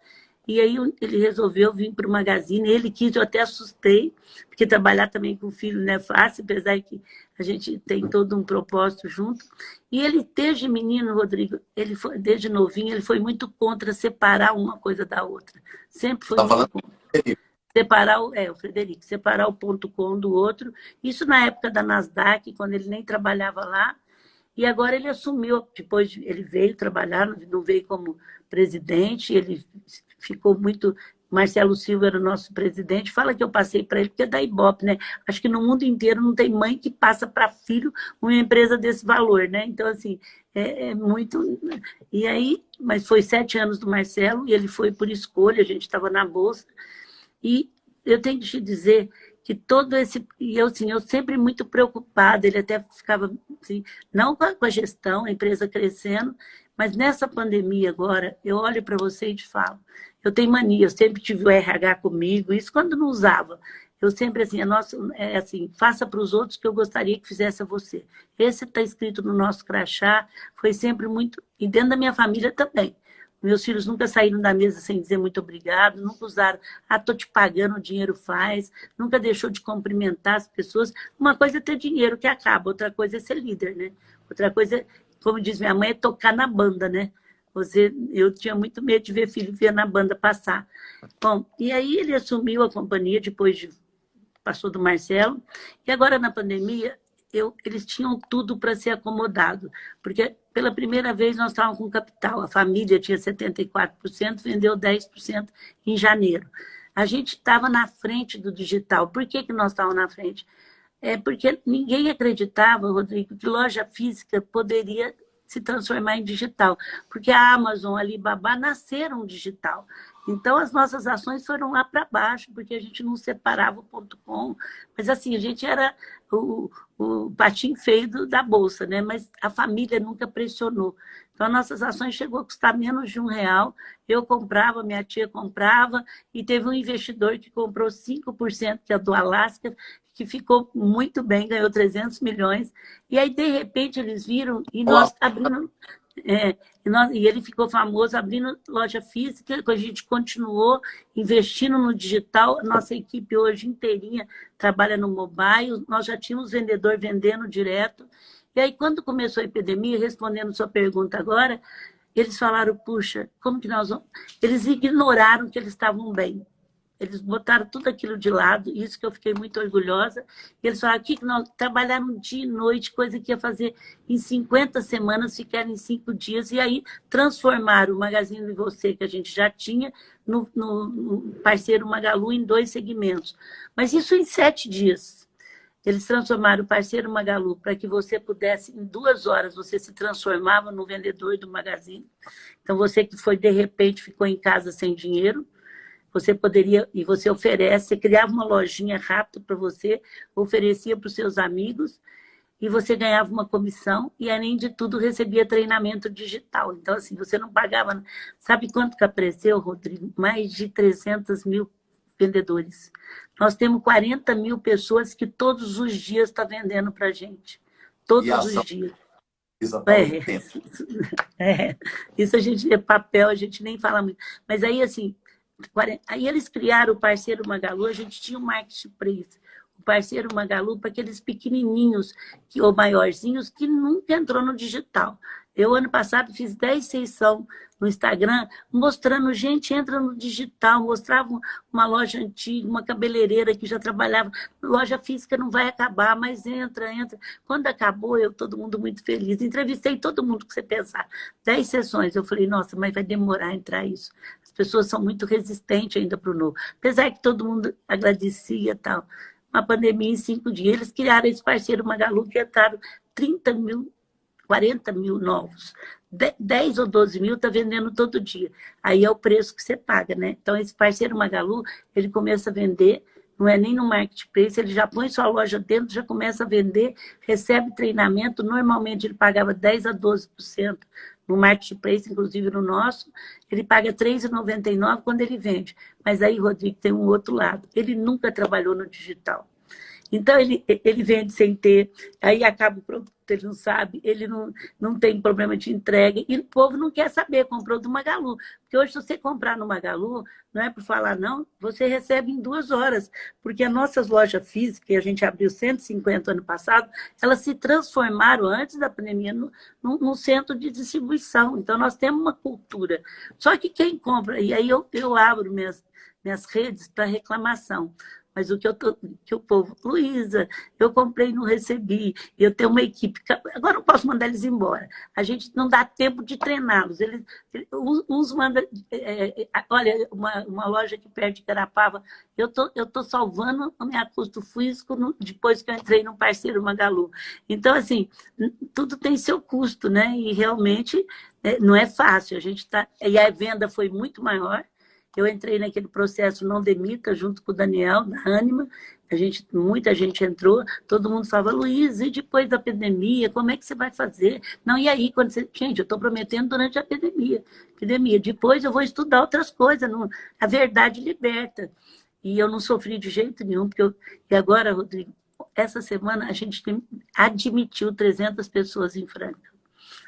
e aí ele resolveu vir para o Magazine. Ele quis, eu até assustei, porque trabalhar também com o filho não é fácil, apesar que a gente tem todo um propósito junto. E ele, desde menino, Rodrigo, desde novinho, ele foi muito contra separar uma coisa da outra. Sempre foi. Tá falando separar o Frederico, separar o ponto .com do outro. Isso na época da Nasdaq, quando ele nem trabalhava lá. E agora ele assumiu, depois ele veio trabalhar, não veio como presidente, ele ficou muito... Marcelo Silva era o nosso presidente, fala que eu passei para ele, porque é da Ibope, né? Acho que no mundo inteiro não tem mãe que passa para filho uma empresa desse valor, né? Então, assim, é muito... E aí, mas foi 7 anos do Marcelo, e ele foi por escolha, a gente estava na Bolsa. E eu tenho que te dizer que todo esse... E eu, assim, eu sempre muito preocupada, ele até ficava, assim, não com a gestão, a empresa crescendo, mas nessa pandemia agora, eu olho para você e te falo, eu tenho mania, eu sempre tive o RH comigo, isso quando não usava. Eu sempre, assim, assim, faça para os outros que eu gostaria que fizesse a você. Esse está escrito no nosso crachá, foi sempre muito... E dentro da minha família também. Meus filhos nunca saíram da mesa sem dizer muito obrigado, nunca usaram, estou te pagando, o dinheiro faz, nunca deixou de cumprimentar as pessoas. Uma coisa é ter dinheiro que acaba, outra coisa é ser líder, né? Outra coisa, como diz minha mãe, é tocar na banda, né? Eu tinha muito medo de ver filho ver na banda passar. Bom, e aí ele assumiu a companhia, passou do Marcelo, e agora na pandemia, eles tinham tudo para ser acomodado, porque pela primeira vez nós estávamos com capital, a família tinha 74%, vendeu 10% em janeiro. A gente estava na frente do digital. Por que nós estávamos na frente? Porque ninguém acreditava, Rodrigo, que loja física poderia se transformar em digital, porque a Amazon, a Alibaba nasceram digital. Então, as nossas ações foram lá para baixo, porque a gente não separava o ponto .com. Mas, assim, a gente era o patinho feio da Bolsa, né? Mas a família nunca pressionou. Então, as nossas ações chegou a custar menos de R$ 1. Eu comprava, minha tia comprava, e teve um investidor que comprou 5%, que é do Alasca, que ficou muito bem, ganhou 300 milhões. E aí, de repente, eles viram, e nós abrimos... e ele ficou famoso abrindo loja física, a gente continuou investindo no digital, a nossa equipe hoje inteirinha trabalha no mobile, nós já tínhamos vendedor vendendo direto. E aí, quando começou a epidemia, respondendo sua pergunta agora, eles falaram, puxa, como que nós vamos... Eles ignoraram que eles estavam bem. Eles botaram tudo aquilo de lado, isso que eu fiquei muito orgulhosa. Eles falaram que nós trabalharam dia e noite, coisa que ia fazer em 50 semanas, ficaram em 5 dias, e aí transformaram o Magazine de Você, que a gente já tinha, no parceiro Magalu em 2 segmentos. Mas isso em 7 dias. Eles transformaram o parceiro Magalu para que você pudesse, em 2 horas, você se transformava no vendedor do Magazine. Então, você que foi, de repente, ficou em casa sem dinheiro, você poderia, e você oferece, você criava uma lojinha rápida para você, oferecia para os seus amigos, e você ganhava uma comissão, e além de tudo recebia treinamento digital. Então, assim, você não pagava... Sabe quanto que apareceu, Rodrigo? Mais de 300 mil vendedores. Nós temos 40 mil pessoas que todos os dias estão vendendo para a gente. Todos os dias. Isso a gente é papel, a gente nem fala muito. Mas aí, assim... Aí eles criaram o parceiro Magalu, a gente tinha um marketplace, o parceiro Magalu para aqueles pequenininhos ou maiorzinhos que nunca entrou no digital. Eu, ano passado, fiz 10 sessões no Instagram, mostrando, gente, entra no digital, mostrava uma loja antiga, uma cabeleireira que já trabalhava, loja física não vai acabar, mas entra. Quando acabou, todo mundo muito feliz. Entrevistei todo mundo que você pensar. 10 sessões, eu falei, nossa, mas vai demorar a entrar isso. As pessoas são muito resistentes ainda para o novo. Apesar que todo mundo agradecia e tal. Uma pandemia em 5 dias, eles criaram esse parceiro Magalu que entraram 30 mil, 40 mil novos. 10 ou 12 mil está vendendo todo dia. Aí é o preço que você paga, né? Então, esse parceiro Magalu, ele começa a vender, não é nem no marketplace, ele já põe sua loja dentro, já começa a vender, recebe treinamento, normalmente ele pagava 10 a 12% no marketplace, inclusive no nosso, ele paga R$ 3,99 quando ele vende. Mas aí, Rodrigo, tem um outro lado, ele nunca trabalhou no digital. Então, ele vende sem ter, aí acaba o produto, ele não sabe, ele não tem problema de entrega, e o povo não quer saber, comprou do Magalu. Porque hoje, se você comprar no Magalu, não é por falar não, você recebe em 2 horas, porque as nossas lojas físicas, que a gente abriu 150 ano passado, elas se transformaram, antes da pandemia, num centro de distribuição. Então, nós temos uma cultura. Só que quem compra, e aí eu abro minhas redes para reclamação. Mas que o povo, Luísa, eu comprei e não recebi, eu tenho uma equipe, agora não posso mandar eles embora. A gente não dá tempo de treiná-los. Uns mandam, olha, uma loja aqui perto de Carapava, eu tô salvando o meu custo físico depois que eu entrei no parceiro Magalu. Então, assim, tudo tem seu custo, né? E realmente não é fácil. E a venda foi muito maior. Eu entrei naquele processo Não Demita, junto com o Daniel, da Anima. Muita gente entrou, todo mundo falava, Luiz, e depois da pandemia, como é que você vai fazer? Não, e aí, gente, eu estou prometendo durante a pandemia. Depois eu vou estudar outras coisas, a verdade liberta. E eu não sofri de jeito nenhum, e agora, Rodrigo, essa semana a gente admitiu 300 pessoas em Franca.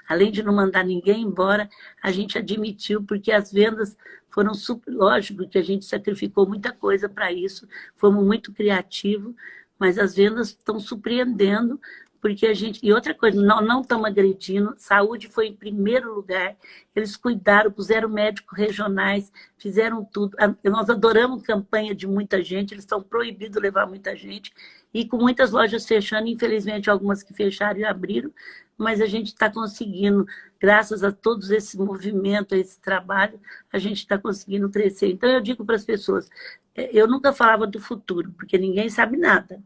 Além de não mandar ninguém embora, a gente admitiu, porque as vendas foram super... Lógico que a gente sacrificou muita coisa para isso, fomos muito criativos, mas as vendas estão surpreendendo, porque a gente... E outra coisa, não estamos agredindo, saúde foi em primeiro lugar, eles cuidaram, puseram médicos regionais, fizeram tudo. Nós adoramos campanha de muita gente, eles estão proibidos levar muita gente, e com muitas lojas fechando, infelizmente algumas que fecharam e abriram, mas a gente está conseguindo, graças a todos esse movimento, a esse trabalho, a gente está conseguindo crescer. Então, eu digo para as pessoas, eu nunca falava do futuro, porque ninguém sabe nada,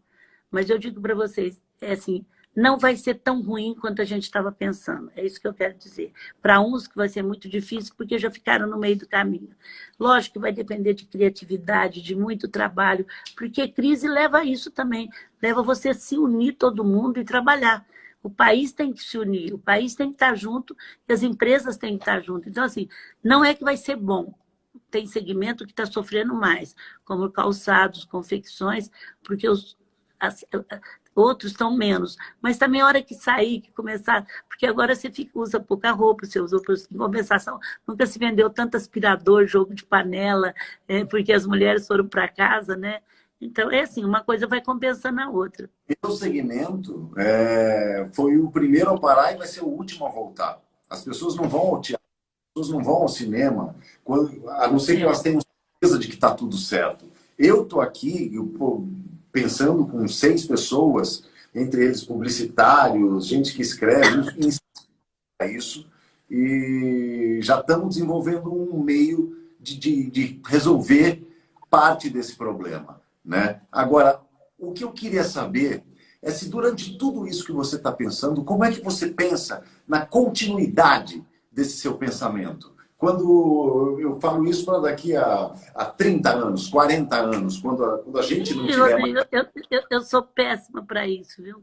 mas eu digo para vocês, assim, não vai ser tão ruim quanto a gente estava pensando. É isso que eu quero dizer. Para uns que vai ser muito difícil, porque já ficaram no meio do caminho. Lógico que vai depender de criatividade, de muito trabalho, porque crise leva a isso também. Leva você a se unir todo mundo e trabalhar. O país tem que se unir, o país tem que estar junto e as empresas têm que estar junto. Então, assim, não é que vai ser bom. Tem segmento que está sofrendo mais, como calçados, confecções, porque outros estão menos. Mas também a hora que sair, que começar... Porque agora você usa pouca roupa, você usa em compensação. Nunca se vendeu tanto aspirador, jogo de panela, porque as mulheres foram para casa, né? Então, é assim, uma coisa vai compensando a outra. Meu segmento foi o primeiro a parar e vai ser o último a voltar. As pessoas não vão ao teatro, as pessoas não vão ao cinema, a não ser que elas tenham certeza de que está tudo certo. Eu estou aqui pensando com 6 pessoas, entre eles publicitários, gente que escreve, isso, e já estamos desenvolvendo um meio de resolver parte desse problema, né? Agora, o que eu queria saber é se durante tudo isso que você está pensando, como é que você pensa na continuidade desse seu pensamento? Quando eu falo isso para daqui a 30 anos, 40 anos, quando a gente não tiver... Eu sou péssima para isso, viu?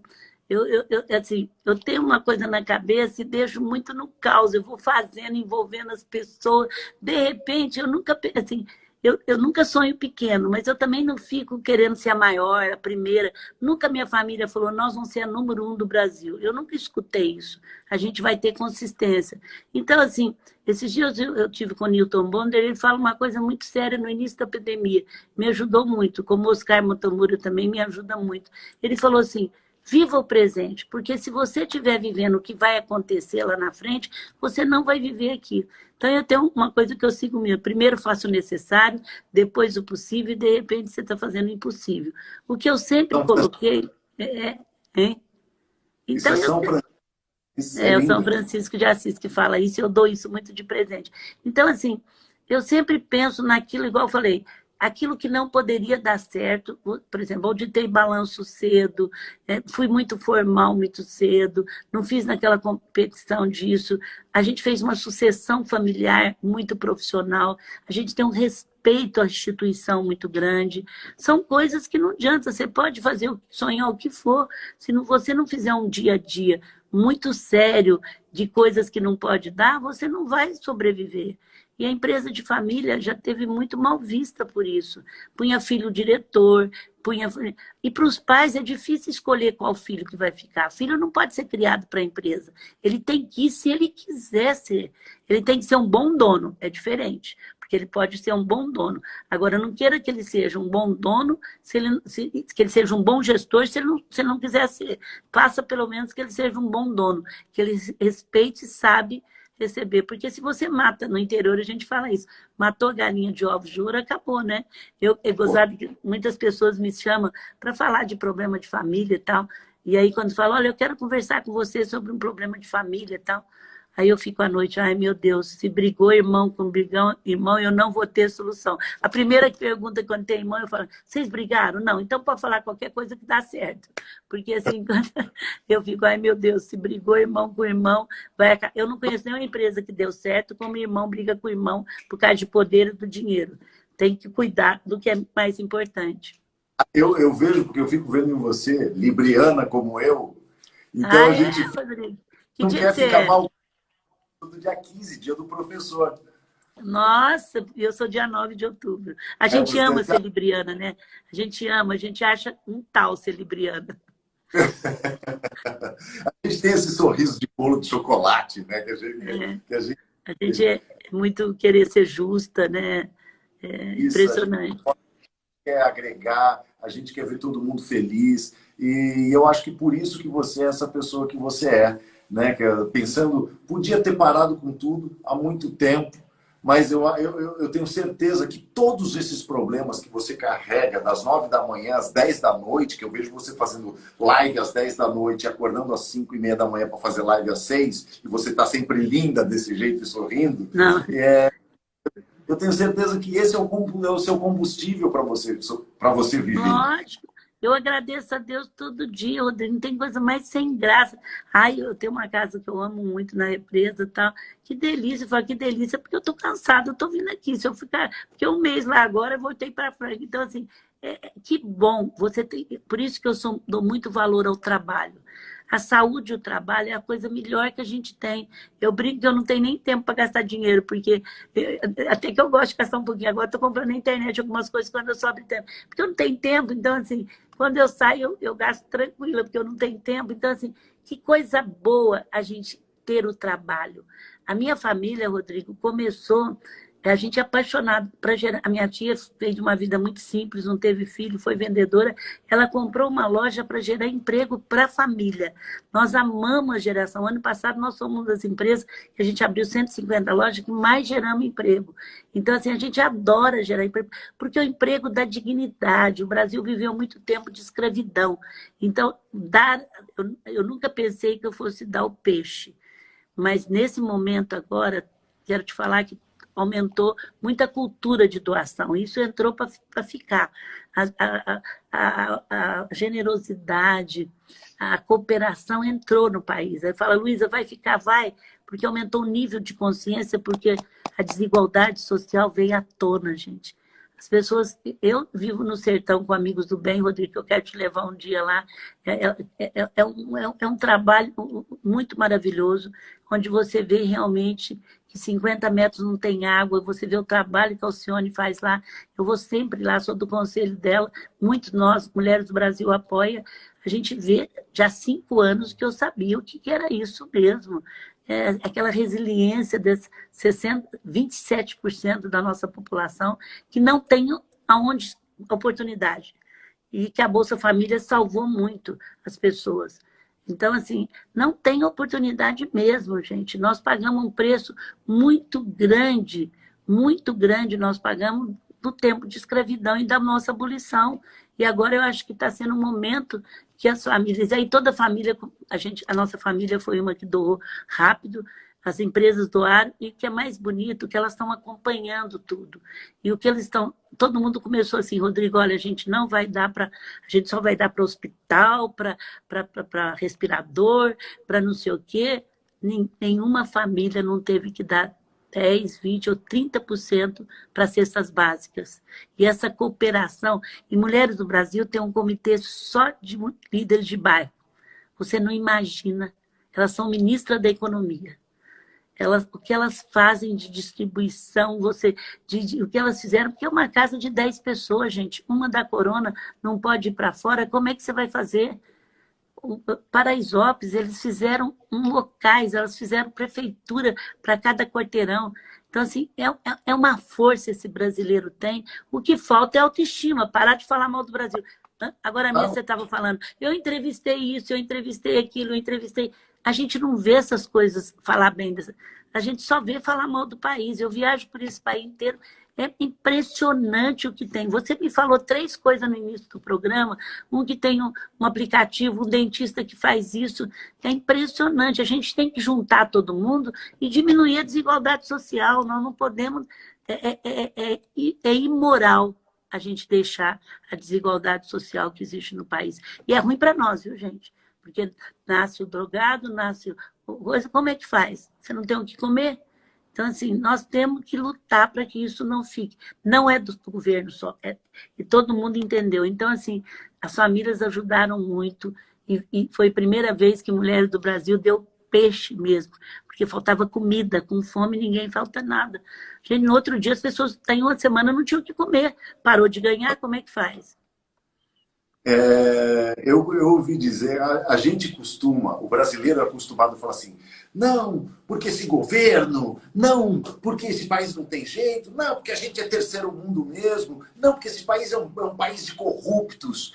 Assim, eu tenho uma coisa na cabeça e deixo muito no caos. Eu vou fazendo, envolvendo as pessoas. De repente, eu nunca... Assim, eu nunca sonho pequeno, mas eu também não fico querendo ser a maior, a primeira. Nunca minha família falou, nós vamos ser a número 1 do Brasil. Eu nunca escutei isso. A gente vai ter consistência. Então, assim, esses dias eu tive com o Newton Bonder, ele fala uma coisa muito séria no início da pandemia. Me ajudou muito, como o Oscar Motomura também me ajuda muito. Ele falou assim, viva o presente, porque se você estiver vivendo o que vai acontecer lá na frente, você não vai viver aqui. Então, eu tenho uma coisa que eu sigo mesmo. Primeiro faço o necessário, depois o possível, e de repente você está fazendo o impossível. O que eu sempre coloquei Hein? Isso Então, é São Francisco. É o São Francisco de Assis que fala isso, e eu dou isso muito de presente. Então, assim, eu sempre penso naquilo, igual eu falei, aquilo que não poderia dar certo, por exemplo, auditei balanço cedo, fui muito formal muito cedo, não fiz naquela competição disso, a gente fez uma sucessão familiar muito profissional, a gente tem um respeito à instituição muito grande, são coisas que não adianta, você pode fazer, sonhar o que for, se você não fizer um dia a dia muito sério de coisas que não pode dar, você não vai sobreviver. E a empresa de família já teve muito mal vista por isso. Punha filho diretor, E para os pais é difícil escolher qual filho que vai ficar. Filho não pode ser criado para a empresa. Ele tem que ir se ele quiser ser. Ele tem que ser um bom dono, é diferente. Porque ele pode ser um bom dono. Agora, não queira que ele seja um bom dono, que ele seja um bom gestor, se ele não quiser ser. Faça pelo menos que ele seja um bom dono, que ele respeite e sabe receber. Porque se você mata, no interior a gente fala isso, matou a galinha de ovos de ouro, acabou, né? É gozado que muitas pessoas me chamam para falar de problema de família e tal. E aí quando falam, olha, eu quero conversar com você sobre um problema de família e tal. Aí eu fico à noite, ai meu Deus, se brigou irmão com irmão, eu não vou ter solução. A primeira pergunta quando tem irmão, eu falo, vocês brigaram? Não, então pode falar qualquer coisa que dá certo. Porque assim, eu fico, ai meu Deus, se brigou irmão com irmão, eu não conheço nenhuma empresa que deu certo como irmão briga com irmão por causa de poder e do dinheiro. Tem que cuidar do que é mais importante. Eu vejo, porque eu fico vendo em você, libriana como eu, então a gente que não dia quer que ficar é? mal do dia 15, dia do professor. Nossa, eu sou dia 9 de outubro. A gente ama ser libriana, né? A gente ama, a gente acha um tal ser libriana. A gente tem esse sorriso de bolo de chocolate, né? A gente é muito querer ser justa, né? Impressionante. A gente quer agregar, a gente quer ver todo mundo feliz. E eu acho que por isso que você é essa pessoa que você é. Né? Pensando, podia ter parado com tudo há muito tempo, mas eu tenho certeza que todos esses problemas que você carrega das 9 da manhã às 10 da noite, que eu vejo você fazendo live às 10 da noite, acordando às 5:30 da manhã para fazer live às 6, e você está sempre linda desse jeito e sorrindo, eu tenho certeza que esse é o seu combustível para você viver. Lógico. Eu agradeço a Deus todo dia, Rodrigo. Não tem coisa mais sem graça. Ai, eu tenho uma casa que eu amo muito na represa e tal. Que delícia, eu falo, que delícia, porque eu tô cansada, eu tô vindo aqui. Se eu ficar, fiquei um mês lá agora, eu voltei para Franca. Então, assim, que bom. Você tem, por isso que eu dou muito valor ao trabalho. A saúde e o trabalho é a coisa melhor que a gente tem. Eu brinco que eu não tenho nem tempo para gastar dinheiro, porque até que eu gosto de gastar um pouquinho. Agora estou comprando na internet algumas coisas quando eu sobro tempo. Porque eu não tenho tempo, então, assim, quando eu saio, eu gasto tranquila, porque eu não tenho tempo. Então, assim, que coisa boa a gente ter o trabalho. A minha família, Rodrigo, começou. A gente é apaixonado para gerar. A minha tia fez uma vida muito simples, não teve filho, foi vendedora. Ela comprou uma loja para gerar emprego para a família. Nós amamos a geração. Ano passado, nós somos uma das empresas que a gente abriu 150 lojas que mais geramos emprego. Então, assim, a gente adora gerar emprego, porque o emprego dá dignidade. O Brasil viveu muito tempo de escravidão. Então, eu nunca pensei que eu fosse dar o peixe. Mas, nesse momento agora, quero te falar que aumentou muita cultura de doação. Isso entrou para ficar. A generosidade, a cooperação entrou no país. Aí fala, Luísa, vai ficar? Vai, porque aumentou o nível de consciência, porque a desigualdade social veio à tona, gente. As pessoas... Eu vivo no sertão com amigos do bem, Rodrigo, eu quero te levar um dia lá. É um trabalho muito maravilhoso, onde você vê realmente que 50 metros não tem água, você vê o trabalho que a Alcione faz lá. Eu vou sempre lá, sou do conselho dela, muitos nós, Mulheres do Brasil, apoia. A gente vê já há 5 anos que eu sabia o que era isso mesmo. Aquela resiliência desses 27% da nossa população que não tem aonde oportunidade. E que a Bolsa Família salvou muito as pessoas. Então, assim, não tem oportunidade mesmo, gente. Nós pagamos um preço muito grande nós pagamos do tempo de escravidão e da nossa abolição. E agora eu acho que está sendo um momento que as famílias, aí toda a família, a nossa família foi uma que doou rápido, as empresas doaram, e o que é mais bonito, que elas estão acompanhando tudo. E o que eles estão... Todo mundo começou assim, Rodrigo, olha, a gente não vai dar para... A gente só vai dar para hospital, para respirador, para não sei o quê. Nenhuma família não teve que dar 10, 20 ou 30% para cestas básicas. E essa cooperação... E Mulheres do Brasil tem um comitê só de líderes de bairro. Você não imagina. Elas são ministras da economia. O que elas fazem de distribuição, o que elas fizeram, porque é uma casa de 10 pessoas, gente. Uma da corona não pode ir para fora, como é que você vai fazer? Paraisópolis, eles fizeram locais, elas fizeram prefeitura para cada quarteirão. Então, assim, é uma força esse brasileiro tem. O que falta é autoestima, parar de falar mal do Brasil. Agora mesmo você estava falando, eu entrevistei isso, eu entrevistei aquilo, eu entrevistei... A gente não vê essas coisas falar bem dessa. A gente só vê falar mal do país. Eu viajo por esse país inteiro. É impressionante o que tem. Você me falou 3 coisas no início do programa. Um que tem um aplicativo, um dentista que faz isso. É impressionante. A gente tem que juntar todo mundo e diminuir a desigualdade social. Nós não podemos... É imoral a gente deixar a desigualdade social que existe no país. E é ruim para nós, viu, gente? Porque nasce o drogado, nasce coisa, como é que faz? Você não tem o que comer? Então, assim, nós temos que lutar para que isso não fique. Não é do governo só, e todo mundo entendeu. Então, assim, as famílias ajudaram muito, e foi a primeira vez que Mulheres do Brasil deu peixe mesmo, porque faltava comida, com fome ninguém falta nada. Gente, no outro dia as pessoas, em uma semana, não tinham o que comer. Parou de ganhar, como é que faz? Eu ouvi dizer, a gente costuma, o brasileiro é acostumado a falar assim, não, porque esse governo, não, porque esse país não tem jeito, não, porque a gente é terceiro mundo mesmo, não, porque esse país é um país de corruptos,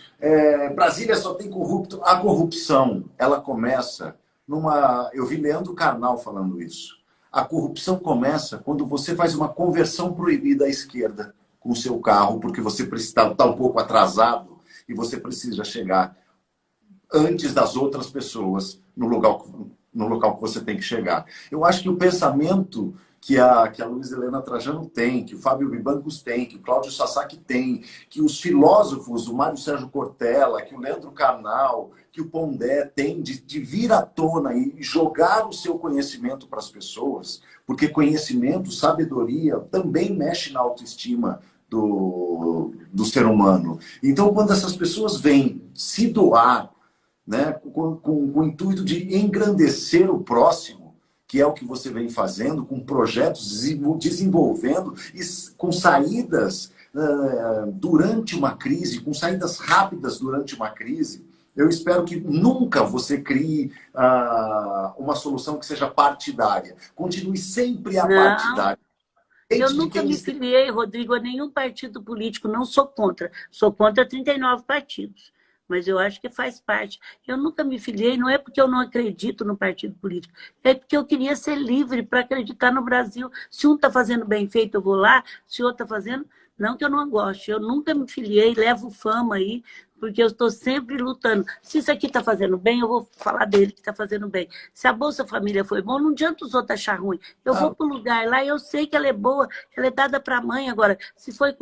Brasília só tem corrupto. A corrupção, ela começa numa... Eu vi Leandro Carnal falando isso. A corrupção começa quando você faz uma conversão proibida à esquerda com o seu carro, porque você está um pouco atrasado, e você precisa chegar antes das outras pessoas no local que você tem que chegar. Eu acho que o pensamento que a Luiz Helena Trajano tem, que o Fábio Vibancos tem, que o Cláudio Sasaki tem, que os filósofos, o Mário Sérgio Cortella, que o Leandro Carnal, que o Pondé tem, de vir à tona e jogar o seu conhecimento para as pessoas, porque conhecimento, sabedoria, também mexe na autoestima do ser humano. Então, quando essas pessoas vêm se doar, né, com o intuito de engrandecer o próximo, que é o que você vem fazendo, com projetos, desenvolvendo, e com saídas durante uma crise, com saídas rápidas durante uma crise, eu espero que nunca você crie uma solução que seja partidária. Continue sempre a Não, partidária. eu De nunca quem me esteja... filiei, Rodrigo, a nenhum partido político, não sou contra. Sou contra 39 partidos, mas eu acho que faz parte. Eu nunca me filiei, não é porque eu não acredito no partido político, é porque eu queria ser livre para acreditar no Brasil. Se um está fazendo bem feito, eu vou lá, se o outro está fazendo, não que eu não goste. Eu nunca me filiei, levo fama aí, porque eu estou sempre lutando. Se isso aqui está fazendo bem, eu vou falar dele que está fazendo bem. Se a Bolsa Família foi bom, não adianta os outros achar ruim. Eu vou para o lugar lá, eu sei que ela é boa, ela é dada para a mãe. Agora, se foi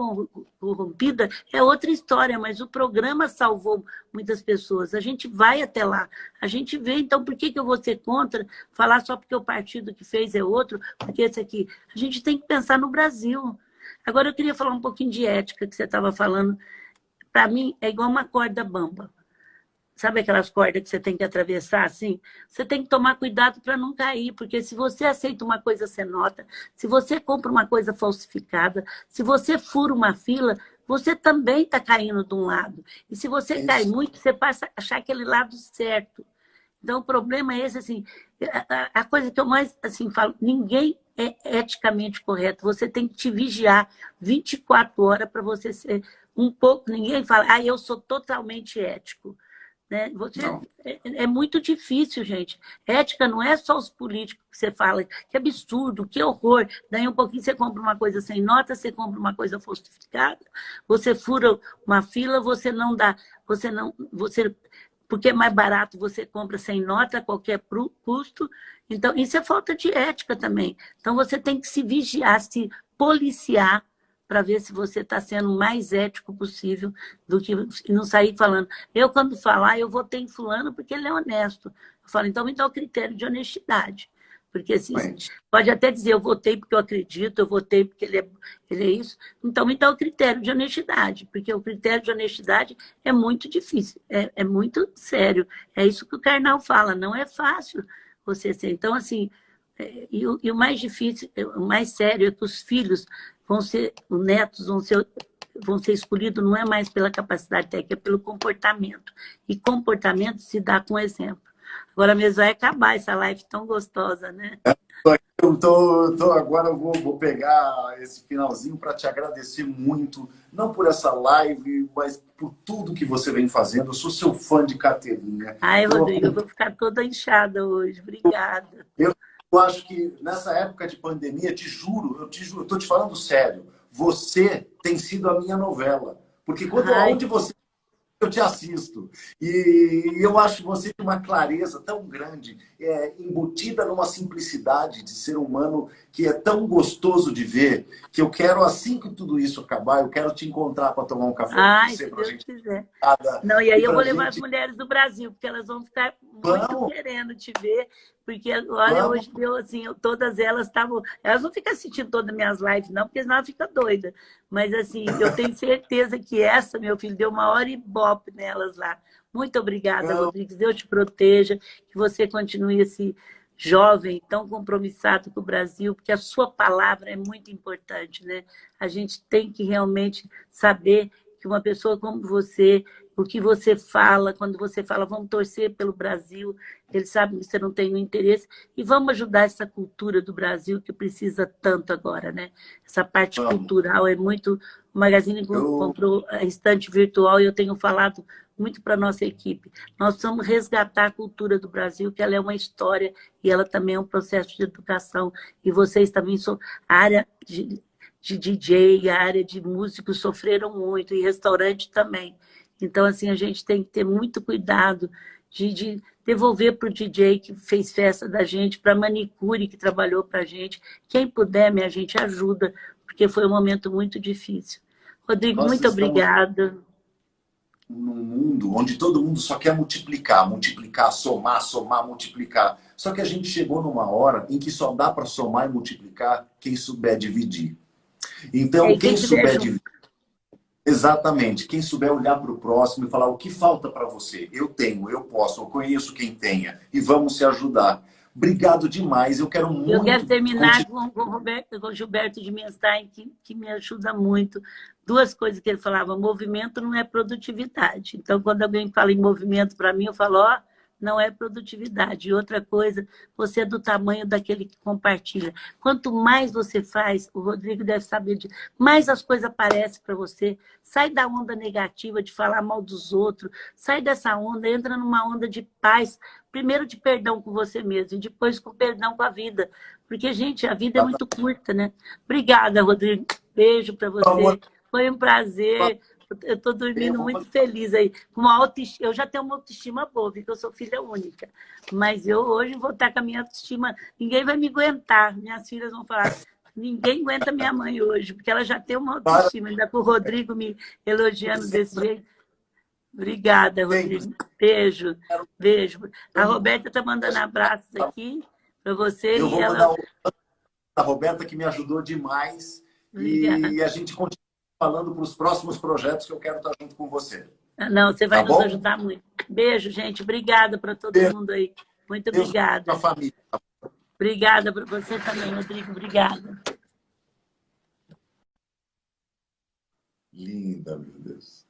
corrompida, é outra história, mas o programa salvou muitas pessoas. A gente vai até lá, a gente vê. Então, por que eu vou ser contra? Falar só porque o partido que fez é outro, porque esse aqui. A gente tem que pensar no Brasil. Agora, eu queria falar um pouquinho de ética que você estava falando. Para mim, é igual uma corda bamba. Sabe aquelas cordas que você tem que atravessar assim? Você tem que tomar cuidado para não cair, porque se você aceita uma coisa sem nota, se você compra uma coisa falsificada, se você fura uma fila, você também está caindo de um lado. E se você cai muito, você passa a achar aquele lado certo. Então, o problema é esse, assim, a coisa que eu mais assim, falo, ninguém é eticamente correto. Você tem que te vigiar 24 horas para você ser um pouco... Ninguém fala, eu sou totalmente ético. Né? É muito difícil, gente. Ética não é só os políticos que você fala, que absurdo, que horror. Daí um pouquinho você compra uma coisa sem nota, você compra uma coisa falsificada, você fura uma fila, você não dá, porque é mais barato, você compra sem nota, a qualquer custo. Então, isso é falta de ética também. Então, você tem que se vigiar, se policiar, para ver se você está sendo o mais ético possível do que não sair falando. Eu, quando falar, eu votei em fulano porque ele é honesto. Eu falo, então me dá o critério de honestidade. Porque assim, pode até dizer, eu votei porque eu acredito, eu votei porque ele é isso. Então me dá o critério de honestidade, porque o critério de honestidade é muito difícil, é muito sério. É isso que o Karnal fala, não é fácil você ser. Então, assim, e o mais difícil, o mais sério é que os filhos os netos vão ser escolhidos não é mais pela capacidade técnica, é pelo comportamento. E comportamento se dá com exemplo. Agora mesmo vai acabar essa live tão gostosa, né? Agora eu vou pegar esse finalzinho para te agradecer muito, não por essa live, mas por tudo que você vem fazendo. Eu sou seu fã de carteirinha. Ai, Rodrigo, eu vou ficar toda inchada hoje. Obrigada. Eu acho que nessa época de pandemia, te juro, eu estou te falando sério, você tem sido a minha novela. Porque onde você eu te assisto. E eu acho você de uma clareza tão grande, embutida numa simplicidade de ser humano que é tão gostoso de ver, que eu quero, assim que tudo isso acabar, eu quero te encontrar para tomar um café com você. Se Deus quiser. Não, e aí eu vou levar as mulheres do Brasil, porque elas vão ficar muito querendo te ver, porque, olha, hoje deu assim, todas elas estavam... Elas não ficam assistindo todas as minhas lives, não, porque senão ela fica doida. Mas, assim, eu tenho certeza que essa, meu filho, deu uma hora e bope nelas lá. Muito obrigada, Rodrigues. Deus te proteja, que você continue esse jovem, tão compromissado com o Brasil, porque a sua palavra é muito importante, né? A gente tem que realmente saber que uma pessoa como você, o que você fala, quando você fala, vamos torcer pelo Brasil, eles sabem que você não tem o interesse, e vamos ajudar essa cultura do Brasil que precisa tanto agora, né? Essa parte cultural é muito... O Magazine comprou a estante virtual e eu tenho falado muito para a nossa equipe. Nós precisamos resgatar a cultura do Brasil, que ela é uma história e ela também é um processo de educação. E vocês também são... A área de DJ, a área de músicos sofreram muito, e restaurante também. Então, assim, a gente tem que ter muito cuidado de devolver para o DJ que fez festa da gente, para a manicure que trabalhou para a gente. Quem puder, minha gente, ajuda, porque foi um momento muito difícil. Rodrigo, Nós muito estamos obrigada. num mundo onde todo mundo só quer multiplicar, multiplicar, somar, somar, multiplicar. Só que a gente chegou numa hora em que só dá para somar e multiplicar quem souber dividir. Então, E quem quem estiver souber junto. dividir, exatamente, quem souber olhar para o próximo e falar o que falta para você, eu tenho, eu posso, eu conheço quem tenha, e vamos se ajudar. Obrigado demais, eu quero Eu quero muito terminar continuar. com o Gilberto de Menstein, que me ajuda muito. Duas coisas que ele falava: movimento não é produtividade. Então, quando alguém fala em movimento para mim, eu falo, ó, não é produtividade. E outra coisa, você é do tamanho daquele que compartilha. Quanto mais você faz, o Rodrigo deve saber disso, mais as coisas aparecem para você. Sai da onda negativa de falar mal dos outros, sai dessa onda, entra numa onda de paz, primeiro de perdão com você mesmo, e depois com perdão com a vida. Porque, gente, a vida é muito curta, né? Obrigada, Rodrigo. Beijo para Amor, você. Foi um prazer. Eu estou eu dormindo vou muito fazer feliz aí. Com uma autoestima, eu já tenho uma autoestima boa, porque eu sou filha única. Mas eu hoje vou estar com a minha autoestima. Ninguém vai me aguentar. Minhas filhas vão falar. Ninguém aguenta minha mãe hoje, porque ela já tem uma autoestima. Ainda com o Rodrigo me elogiando desse sempre, jeito. Obrigada, sempre, Rodrigo. Beijo. Beijo. A sempre. Roberta está mandando abraços aqui para você Eu e vou mandar ela. um a Roberta, que me ajudou demais, Obrigada. e a gente continua falando para os próximos projetos que eu quero estar junto com você. Não, você vai Tá nos bom? ajudar muito. Beijo, gente. Obrigada para todo Beijo, mundo aí. Muito Deus com a obrigada. família. Obrigada para você também, Rodrigo. Obrigada. Linda, meu Deus.